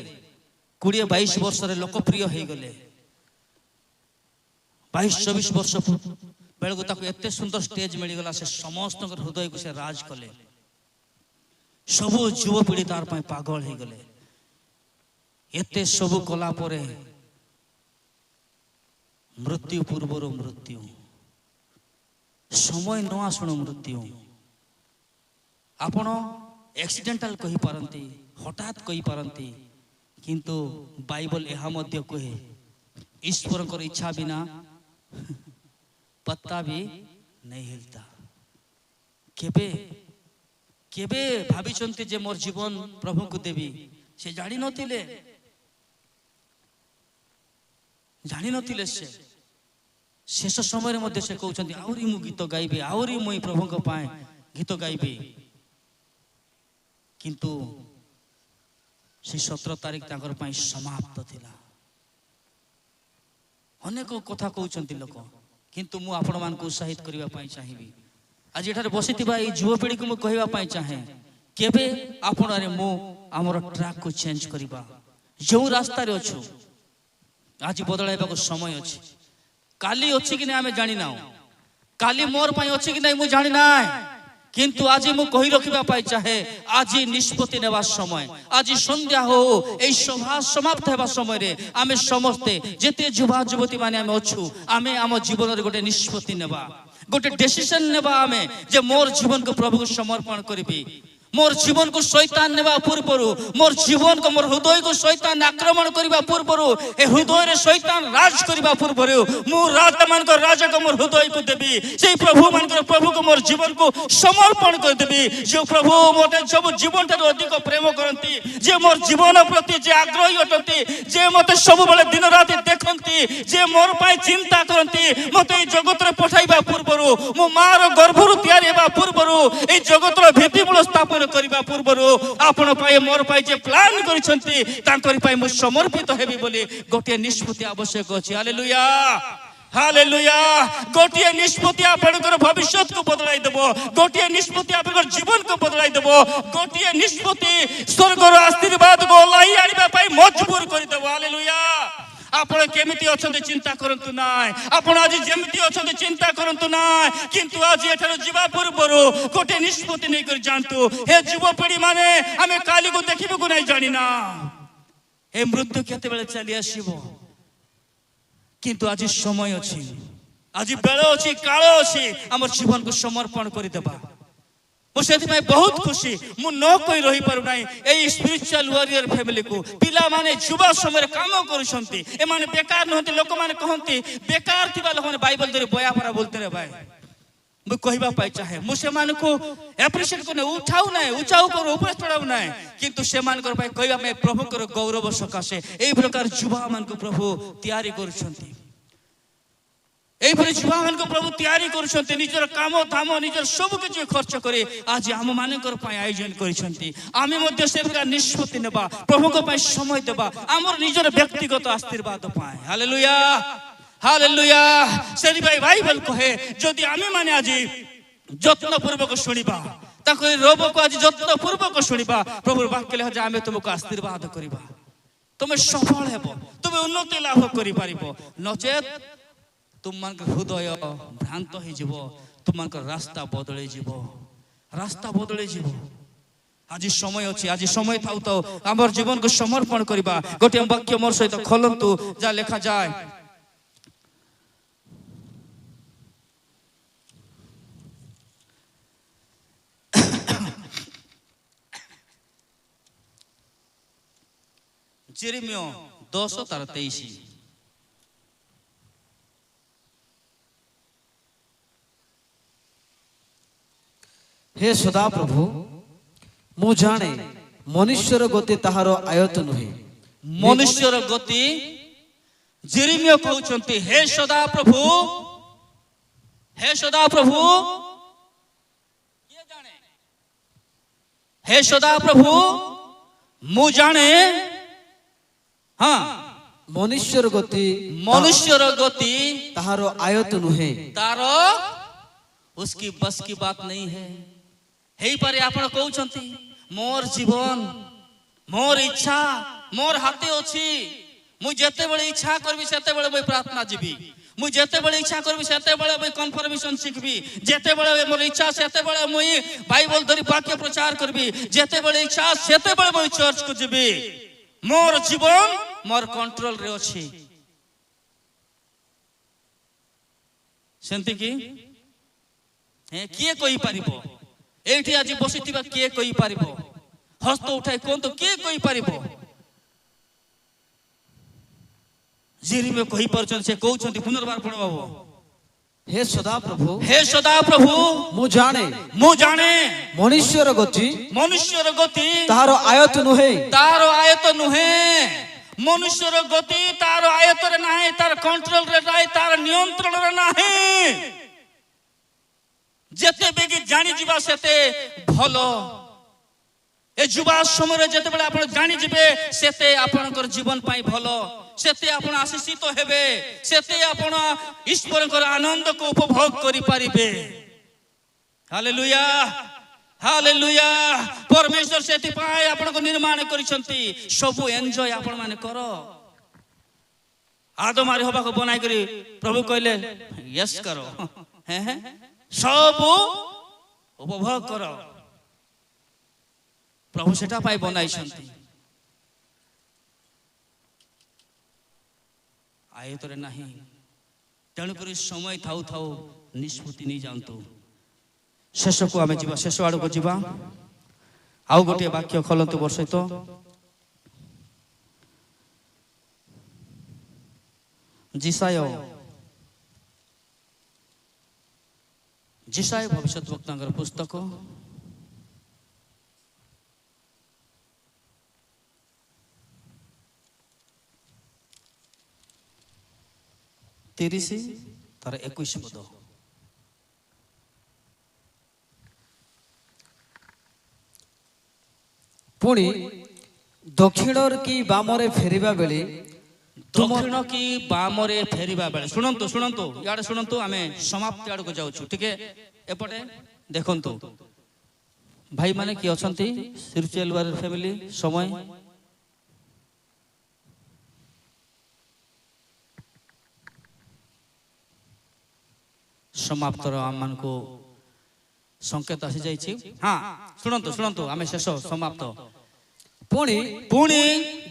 20-22 ବର୍ଷରେ ଲୋକପ୍ରିୟ ହେଇଗଲେ। 22-24 ବର୍ଷ ବେଳକୁ ତାକୁ ଏତେ ସୁନ୍ଦର ଷ୍ଟେଜ ମିଳିଗଲା, ସେ ସମସ୍ତଙ୍କର ହୃଦୟକୁ ସେ ରାଜ କଲେ। ସବୁ ଯୁବପିଢି ତାର ପାଇଁ ପାଗଳ ହେଇଗଲେ। ଏତେ ସବୁ କଲା ପରେ ମୃତ୍ୟୁ ପୂର୍ବରୁ ମୃତ୍ୟୁ, ସମୟ ନ ଆସୁଣୁ ମୃତ୍ୟୁ। ଆପଣ ଏକ୍ସିଡେଣ୍ଟାଲ କହିପାରନ୍ତି, ହଠାତ୍ କହିପାରନ୍ତି, କିନ୍ତୁ ବାଇବଲ ଏହା ମଧ୍ୟ କୁହେ ଈଶ୍ୱରଙ୍କର ଇଚ୍ଛା ବିନା ପତ୍ତା ବି नहीं हिलता। କେବେ କେବେ ଭାବିଛନ୍ତି ଯେ ମୋର ଜୀବନ ପ୍ରଭୁଙ୍କୁ ଦେବି? ସେ ଜାଣିନଥିଲେ ସେ शेष समय मध्य से कहते आहुरी मु गीत गाइबी आहुरी मुई प्रभु पाए गीत गाइबी किंतु से 17 तारिख ताकर पाई समाप्त थिला अनेक कथा कहते लोक किंतु मु आपण मान को उत्साहित करबा पाई चाहिबी आज एठारे बसिथिबा ए युवपीढ़ी को मु कहबा पाई चाहे केबे आपण रे मु हमर ट्रैक को चेंज करबा जो रास्ता रे अछु आज बदलाइबा को समय अछि काली अछि कि नै आमे जानि ना काली मोर पाई अछि कि नै मु जानि ना किंतु आज मु कहि रखिबा पाई चाहे आज निष्पत्ति नेबा समय आज संध्या हो ए सभा समाप्त हेबा समय रे आमे समस्ते जेते युवा युवती माने आमे अछु आमे आम जीवन रे गोटे निष्पत्ति नेबा गोटे डिसीजन नेबा आमे जे मोर जीवन को प्रभु को समर्पण करबी मोर जीवन को शैतान नेबा पूर्वरु मोर जीवन को मोर हृदय को शैतान आक्रमण करबा पूर्वरु ए हृदय रे शैतान राज करबा पूर्वरु मु राजा मान को राजा को मोर हृदय को देबी से प्रभु मान को प्रभु को मोर जीवन को समर्पण कर देबी जो प्रभु मोटे सब जीवन ठारो अधिक प्रेम करंती जे मोर जीवन प्रति जे आग्रही अटंती जे मते सब बेले दिन रात देखंती जे मोर पाई चिंता करंती मते ए जगत रे पठाइबा पूर्वरु मु मार गर्भरु तयारी हेबा पूर्वरु ए जगत रो भित्तिमूल स्थापन करबा पूर्वरु आपण पाए मोर पाए जे प्लान करिसंती तांकरी पाए मु समर्पित हेबी बोली गोटे निष्पत्ति आवश्यक अछि हालेलुया हालेलुया गोटे निष्पत्ति आपनकर भविष्य को बदलाई देबो गोटे निष्पत्ति आपनकर जीवन को बदलाई देबो गोटे निष्पत्ति स्वर्ग रो आशीर्वाद को लाई आनिबा पाए मजबूर करि देबो हालेलुया आपण केमिति अछंते चिंता करंतु नाय आपण आज जेमिति अछंते चिंता करंतु नाय किंतु आज एठारो जीवा पूर्वरु गोटे निष्पत्ति नै कर जानतु हे युवपीढ़ी माने हमें काली को देखिबो को नै जानि ना हे मृत्यु केते बेले चली आसीबो किंतु आज समय अछि आज बेले अछि काल अछि हमर जीवन को समर्पण करि देबा मुझे बहुत खुशी मु न कोई रही पारु नाही ए स्पिरिचुअल वॉरियर फैमिली को पिला माने युवा समय काम करूछंती ए माने बेकार नहंती लोक माने कहंती बेकार थिबा लोक माने बाइबल धरि बया परा बोलते रे भाई मु कहबा पाई चाहे मु से मान को एप्रिशिएट कोने उठाऊ नाही उचाऊ कर ऊपर चढ़ाऊ नाही किंतु से मान कर भाई कहबा में प्रभु कर गौरव सकासे ए प्रकार युवा मान को प्रभु तयारी करूछंती युवा मान को प्रभु तैयारी कर निजर काम धाम निजर सब किछ खर्च करे आज आम मानकर आयोजन कर से प्रकार निष्पत्ति नेबा प्रभु को समय देबा आमर निजर व्यक्तिगत आशीर्वाद पाए हालेलुया हालेलुया से बाइबल कहे जदि आमे माने आज यत्न पूर्वक सुनिबा ताको रोब को आज यत्न पूर्वक सुनिबा प्रभु वाक्य ले आमे तुमको आशीर्वाद करिबा तुम सफल हेबो तुम उन्नति लाभ करि पारिबो नचेत तुम मान हृदय भ्रांत हो तुम रास्ता बदले जीव आज समय अच्छी आज समय था तो आम जीवन को समर्पण करबा गोटे वाक्य मोर सहित खोलंतु जा लेखा जाए जेरेमिया 10:23 हे सदा प्रभु मु जाने मनुष्यर गति ताहार आयत नुहे मनुष्यर गति जेरेमिया कहउछंती हे सदा प्रभु ये जाने हे सदा प्रभु मु जाने हाँ मनुष्यर गति ताहार आयत नुहे तारो उसकी बस की बात नहीं है हेई पारे आपण कहउछंती मोर जीवन मोर इच्छा मोर हाथे अछि मु जेते बेले इच्छा करबी सेते बेले मैं प्रार्थना जीबी मु जेते बेले इच्छा करबी सेते बेले मैं कन्फर्मेशन शिखबी जेते बेले मोर इच्छा सेते बेले मुई बाइबल धरि वाक्य प्रचार करबी जेते बेले इच्छा सेते बेले मैं चर्च को जीबी मोर जीवन मोर कंट्रोल रे अछि सेंति की हे किए कहि पारिबो एठी आज बसिथिबा किए कहि पारिबो हस्त उठाई कोन तो किए कहि पारिबो जेरेमिया कहि परछन से कहउछंती पुनर्बार पण बाबू हे सदा प्रभु मु जाने मनुष्यर गति ताहार आयत नुहे ମନୁଷ୍ୟର ଗତି ତାର ଆୟତରେ ନାହିଁ, ତାର କଣ୍ଟ୍ରୋଲରେ ନାହିଁ, ତାର ନିୟନ୍ତ୍ରଣରେ ନାହିଁ। ଯେତେ ବେଗି ଜାଣିଯିବା ସେତେ ଭଲ। ଏ ଯୁବା ସମୟରେ ଯେତେବେଳେ ଆପଣ ଜାଣିଯିବେ ସେତେ ଆପଣଙ୍କର ଜୀବନ ପାଇଁ ଭଲ, ସେତେ ଆପଣ ଆଶୀଷିତ ହେବେ, ସେତେ ଆପଣ ଈଶ୍ୱରଙ୍କର ଆନନ୍ଦକୁ ଉପଭୋଗ କରିପାରିବେ। Hallelujah, hallelujah. ପରମେଶ୍ୱର ସେଥିପାଇଁ ଆପଣଙ୍କୁ ନିର୍ମାଣ କରିଛନ୍ତି। ସବୁ ଏନ୍ଜୟ ଆପଣ ମାନେ କର। ଆଦମାରି ହବାକୁ ବନାଇ କରି ପ୍ରଭୁ କହିଲେ ୟେସ୍ କର, ସବୁ ଉପଭୋଗ କର। ପ୍ରଭୁ ସେଟା ପାଇଁ ବନାଇଛନ୍ତି, ଆୟତରେ ନାହିଁ। ତେଣୁକରି ସମୟ ଥାଉ ଥାଉ ନିଷ୍ପତ୍ତି ନେଇଯାଆନ୍ତୁ। ଶେଷକୁ ଆମେ ଯିବା, ଶେଷ ଆଡ଼କୁ ଯିବା। ଆଉ ଗୋଟିଏ ବାକ୍ୟ ଖୋଲନ୍ତୁ ମୋର ସହିତ। ଜିସାୟ ଭବିଷ୍ୟତ ବକ୍ତାଙ୍କର ପୁସ୍ତକ 30 ତାର 21 ପଦ। ପୁଣି ଦକ୍ଷିଣର କି ବାମରେ ଫେରିବା ବେଳେ, ଦକ୍ଷିଣ କି ବାମରେ ଫେରିବା ବେଳେ, ଶୁଣନ୍ତୁ ଶୁଣନ୍ତୁ, ଇଆଡେ ଶୁଣନ୍ତୁ, ଆମେ ସମାପ୍ତି ଆଡକୁ ଯାଉଛୁ। ଟିକେ ଏପଟେ ଦେଖନ୍ତୁ ଭାଇ ମାନେ କିଏ ଅଛନ୍ତି ସ୍ପିରିଚୁଆଲ ୱାରିୟର ଫ୍ୟାମିଲି। ସମୟ ସମାପ୍ତର ଆମମାନଙ୍କୁ ସଂକେତ ଆସିଯାଇଛି। ହଁ ଶୁଣନ୍ତୁ ଶୁଣନ୍ତୁ, ଆମେ ଶେଷ ସମାପ୍ତ। ପୁଣି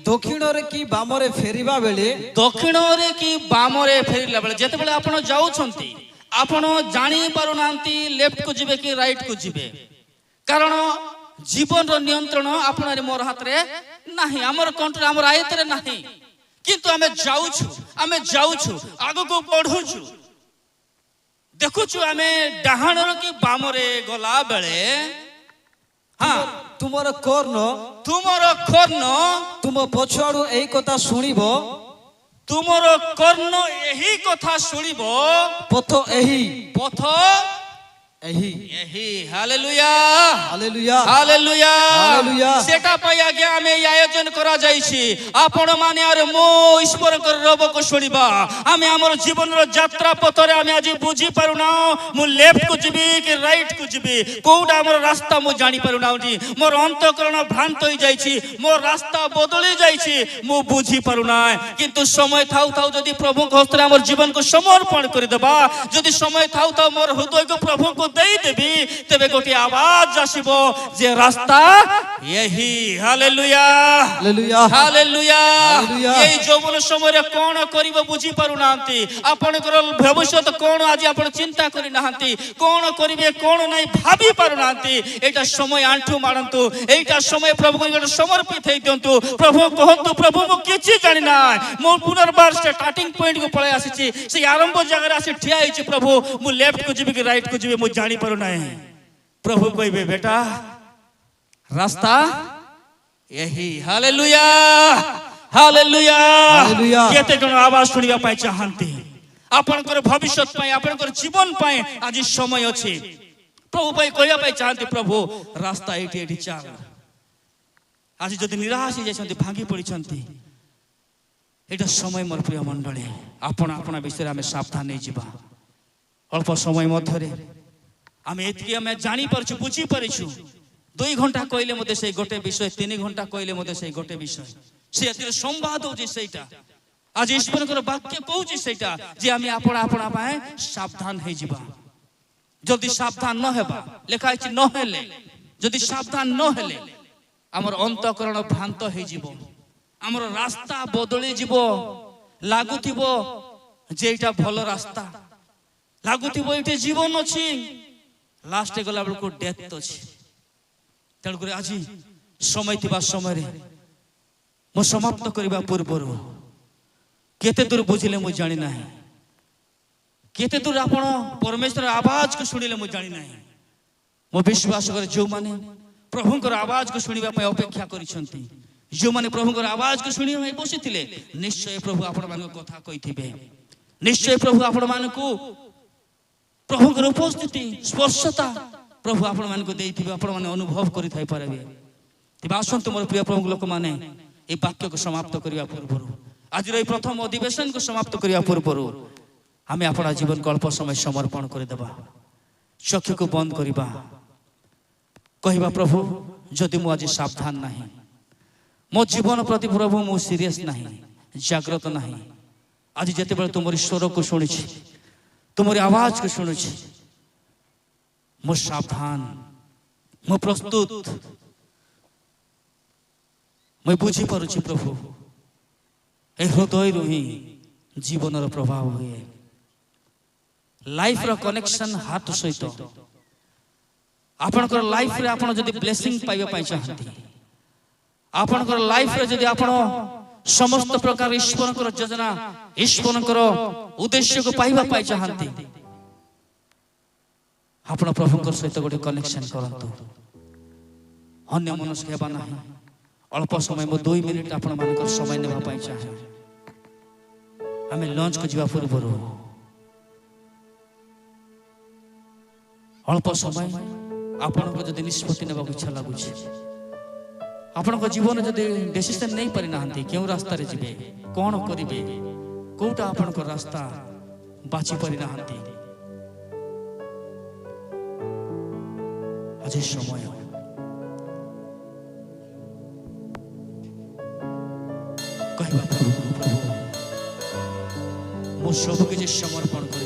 ଦକ୍ଷିଣରେ କି ବାମରେ ଫେରିବା ବେଳେ, ଦକ୍ଷିଣରେ କି ବାମରେ ଫେରିଲା ବେଳେ, ଯେତେବେଳେ ଆପଣ ଯାଉଛନ୍ତି ଆପଣ ଜାଣି ପାରୁନାହାନ୍ତି ଲେଫ୍ଟ କୁ ଯିବେ କି ରାଇଟ କୁ ଯିବେ, କାରଣ ଜୀବନର ନିୟନ୍ତ୍ରଣ ଆପଣର ମୋର ହାତରେ ନାହିଁ, ଆମର କଣ୍ଟ୍ରୋଲ ଆମର ଆୟତରେ ନାହିଁ। କିନ୍ତୁ ଆମେ ଯାଉଛୁ ଆଗକୁ ବଢୁଛୁ, ଦେଖୁଛୁ ଆମେ ଡାହାଣର କି ବାମରେ ଗଲା ବେଳେ, ତୁମର କର୍ଣ୍ଣ ତୁମ ପଛଆଡୁ ଏହି କଥା ଶୁଣିବ, ତୁମର କର୍ଣ୍ଣ ଏହି କଥା ଶୁଣିବ, ପଥ ଏହି। Hallelujah, hallelujah, hallelujah, hallelujah. ସେଟା ପାଇଁ ଆଜ୍ଞା ଆମେ ଏହି ଆୟୋଜନ କରାଯାଇଛି। ଆପଣ ମାନେ ଆର ମୋ ଈଶ୍ୱରଙ୍କର ରବକୁ ଶୁଣିବା। ଆମେ ଆମର ଜୀବନର ଯାତ୍ରା ପଥରେ ଆମେ ଆଜି ବୁଝି ପାରୁନା, ମୁଁ ଲେଫ୍ଟ କୁ ଯିବି କି ରାଇଟ କୁ ଯିବି, କୋଉଟା ଆମର ରାସ୍ତା ମୁଁ ଜାଣି ପାରୁନାହିଁ। ମୋର ଅନ୍ତଃକରଣ ଭ୍ରାନ୍ତ ହୋଇଯାଇଛି, ମୋ ରାସ୍ତା ବଦଳି ଯାଇଛି, ମୁଁ ବୁଝି ପାରୁନାହିଁ। କିନ୍ତୁ ସମୟ ଥାଉ ଥାଉ ଯଦି ପ୍ରଭୁଙ୍କ ହସ୍ତରେ ଆମର ଜୀବନକୁ ସମର୍ପଣ କରିଦେବା, ଯଦି ସମୟ ଥାଉ ଥାଉ ମୋର ହୃଦୟକୁ ପ୍ରଭୁଙ୍କୁ ଦେଇଦେବି, ତେବେ ଗୋଟିଏ ଆୱାଜ ଆସିବ ଯେ ରାସ୍ତା ଏହି। Hallelujah, hallelujah, hallelujah. ହାଲେଲୁୟା। এই যৌবন সময়ে কোন করিব বুঝি পারু নাহান্তি, আপনার ভবিষ্যৎ কোন আজ আপন চিন্তা করি নাহান্তি, কোন করিবে কোন নাই ভাবি পারু নাহান্তি। এটা সময় আঁঠু মারন্তু, এইটা সময় প্রভুকে সমর্পিত হই দিয়ন্তু। প্রভু কহন্তু, প্রভু মু কিছু জানি না, মু পুনর্বার স্টার্টিং পয়েন্ট কু পলাই আসিছি, সেই আরম্ভ জায়গায় আসি ঠিয়া হইছি। প্রভু মু লেফট কু ଯିବି কি রাইট কু ଯିବି মু জানি পারু নাই। প্রভু কইবে বেটা রাস্তা ଏହି। Hallelujah, hallelujah. କେତେ ଜଣ ଆବାଜ ଶୁଣିବା ପାଇଁ ଚାହାନ୍ତି? ଆପଣଙ୍କର ଭବିଷ୍ୟତ ପାଇଁ, ଆପଣଙ୍କର ଜୀବନ ପାଇଁ ଆଜି ସମୟ ଅଛି। ପ୍ରଭୁ ପାଇଁ କହିବା ପାଇଁ ଚାହାନ୍ତି, ପ୍ରଭୁ ରାସ୍ତା ଏଇଠି ଏଇଠି ଚାଲ। ଆଜି ଯଦି ନିରାଶ ହେଇଯାଇଛନ୍ତି, ଭାଙ୍ଗି ପଡ଼ିଛନ୍ତି, ଏଇଟା ସମୟ ମୋର ପ୍ରିୟ ମଣ୍ଡଳୀ। ଆପଣା ବିଷୟରେ ଆମେ ସାବଧାନ ହେଇଯିବା। ଅଳ୍ପ ସମୟ ମଧ୍ୟରେ ଆମେ ଏତିକି ଆମେ ଜାଣିପାରୁଛୁ, ବୁଝିପାରିଛୁ। 2 ଘଣ୍ଟା କହିଲେ ମୋତେ ସେଇ ଗୋଟେ ବିଷୟ, 3 ଘଣ୍ଟା କହିଲେ ମୋତେ ସେଇ ଗୋଟେ ବିଷୟ, ସେ ଏଥିରେ ସମ୍ବାଦ ହଉଛି ସେଇଟା। ଆଜି ଈଶ୍ୱରଙ୍କର ବାକ୍ୟ କହୁଛି ସେଇଟା ଯେ ଆମେ ଆପଣା ପାଇଁ ସାବଧାନ ହେଇଯିବା। ଯଦି ସାବଧାନ ନ ହେବା, ଲେଖା ହେଇଛି ନ ହେଲେ, ଯଦି ସାବଧାନ ନ ହେଲେ ଆମର ଅନ୍ତଃକରଣ ଭ୍ରାନ୍ତ ହେଇଯିବ, ଆମର ରାସ୍ତା ବଦଳି ଯିବ। ଲାଗୁଥିବ ଯେ ଏଇଟା ଭଲ ରାସ୍ତା, ଲାଗୁଥିବ ଏଇଠି ଜୀବନ ଅଛି, ଲାଷ୍ଟ ଗଲା ବେଳକୁ ଡେଥ୍ ଅଛି। ତେଣୁକରି ଆଜି ସମୟ ଥିବା ସମୟରେ ମୁଁ ସମାପ୍ତ କରିବା ପୂର୍ବରୁ କେତେ ଦୂର ବୁଝିଲେ ମୁଁ ଜାଣି ନାହିଁ, କେତେ ଦୂର ଆପଣ ପରମେଶ୍ୱର ଆବାଜକୁ ଶୁଣିଲେ ମୁଁ ଜାଣି ନାହିଁ। ମୁଁ ବିଶ୍ୱାସ କରେ ଯେଉଁମାନେ ପ୍ରଭୁଙ୍କର ଆବାଜକୁ ଶୁଣିବା ପାଇଁ ଅପେକ୍ଷା କରିଛନ୍ତି, ଯେଉଁମାନେ ପ୍ରଭୁଙ୍କର ଆବାଜକୁ ଶୁଣିବା ପାଇଁ ବସିଥିଲେ ନିଶ୍ଚୟ ପ୍ରଭୁ ଆପଣମାନଙ୍କ କଥା କହିଥିବେ। ନିଶ୍ଚୟ ପ୍ରଭୁ ଆପଣମାନଙ୍କୁ ପ୍ରଭୁଙ୍କର ଉପସ୍ଥିତି ସ୍ପର୍ଶତା ପ୍ରଭୁ ଆପଣମାନଙ୍କୁ ଦେଇଥିବେ, ଆପଣମାନେ ଅନୁଭବ କରିଥାଇ ପାରିବେ। ତେବେ ଆସନ୍ତୁ ମୋର ପ୍ରିୟ ପ୍ରଭୁ ଲୋକମାନେ, এই ବାକ୍ୟକୁ ସମାପ୍ତ କରିବା ପୂର୍ବରୁ, ଆଜିର এই ପ୍ରଥମ ଅଧିବେଶନକୁ ସମାପ୍ତ କରିବା ପୂର୍ବରୁ ଆମେ ଆପଣ ଜୀବନକୁ ଅଳ୍ପ ସମୟ ସମର୍ପଣ କରିଦେବା, ଚକ୍ଷୁକୁ ବନ୍ଦ କରିବା, କହିବା ପ୍ରଭୁ ଯଦି ମୁଁ ଆଜି ସାବଧାନ ନାହିଁ, ମୋ ଜୀବନ ପ୍ରତି ପ୍ରଭୁ ମୁଁ ସିରିୟସ୍ ନାହିଁ, ଜାଗ୍ରତ ନାହିଁ, ଆଜି ଯେତେବେଳେ ତୁମରି ସ୍ୱରକୁ ଶୁଣିଛି, ତୁମରି ଆବାଜକୁ ଶୁଣୁଛି, ମୁଁ ସାବଧାନ, ମୁଁ ପ୍ରସ୍ତୁତ, ମୁଁ ବୁଝିପାରୁଛି ପ୍ରଭୁ ଏ ହୃଦୟରୁ ହିଁ ଜୀବନର ପ୍ରଭାବ ହୁଏ। ଲାଇଫର କନେକ୍ସନ ହାର୍ଟ ସହିତ, ଆପଣଙ୍କର ଲାଇଫରେ ଆପଣ ଯଦି ବ୍ଲେସିଂ ପାଇବା ପାଇଁ ଚାହାନ୍ତି, ଆପଣଙ୍କର ଲାଇଫରେ ଯଦି ଆପଣ ସମସ୍ତ ପ୍ରକାର ଈଶ୍ୱରଙ୍କର ଯୋଜନା, ଈଶ୍ୱରଙ୍କର ଉଦ୍ଦେଶ୍ୟକୁ ପାଇବା ପାଇଁ ଚାହାନ୍ତି, ଆପଣ ପ୍ରଭୁଙ୍କର ସହିତ ଗୋଟେ କନେକ୍ସନ କରନ୍ତୁ। ଅନ୍ୟ ମନସ୍କ ହେବା ନାହିଁ। ଅଳ୍ପ ସମୟ, ମୁଁ 2 ମିନିଟ୍ ଆପଣମାନଙ୍କର ସମୟ ନେବା ପାଇଁ ଚାହେଁ। ଆମେ ଲଞ୍ଚକୁ ଯିବା ପୂର୍ବରୁ ଅଳ୍ପ ସମୟ ଆପଣଙ୍କୁ ଯଦି ନିଷ୍ପତ୍ତି ନେବାକୁ ଇଚ୍ଛା ଲାଗୁଛି, ଆପଣଙ୍କ ଜୀବନ ଯଦି ଡିସିସନ ନେଇ ପାରିନାହାନ୍ତି, କେଉଁ ରାସ୍ତାରେ ଯିବେ, କ'ଣ କରିବେ, କୋଉଟା ଆପଣଙ୍କ ରାସ୍ତା ବାଛି ପାରିନାହାନ୍ତି, ଆଜି ସମୟ କହିବା ପ୍ରଭୁ ମୁଁ ସବୁ କିଛି ସମର୍ପଣ କରି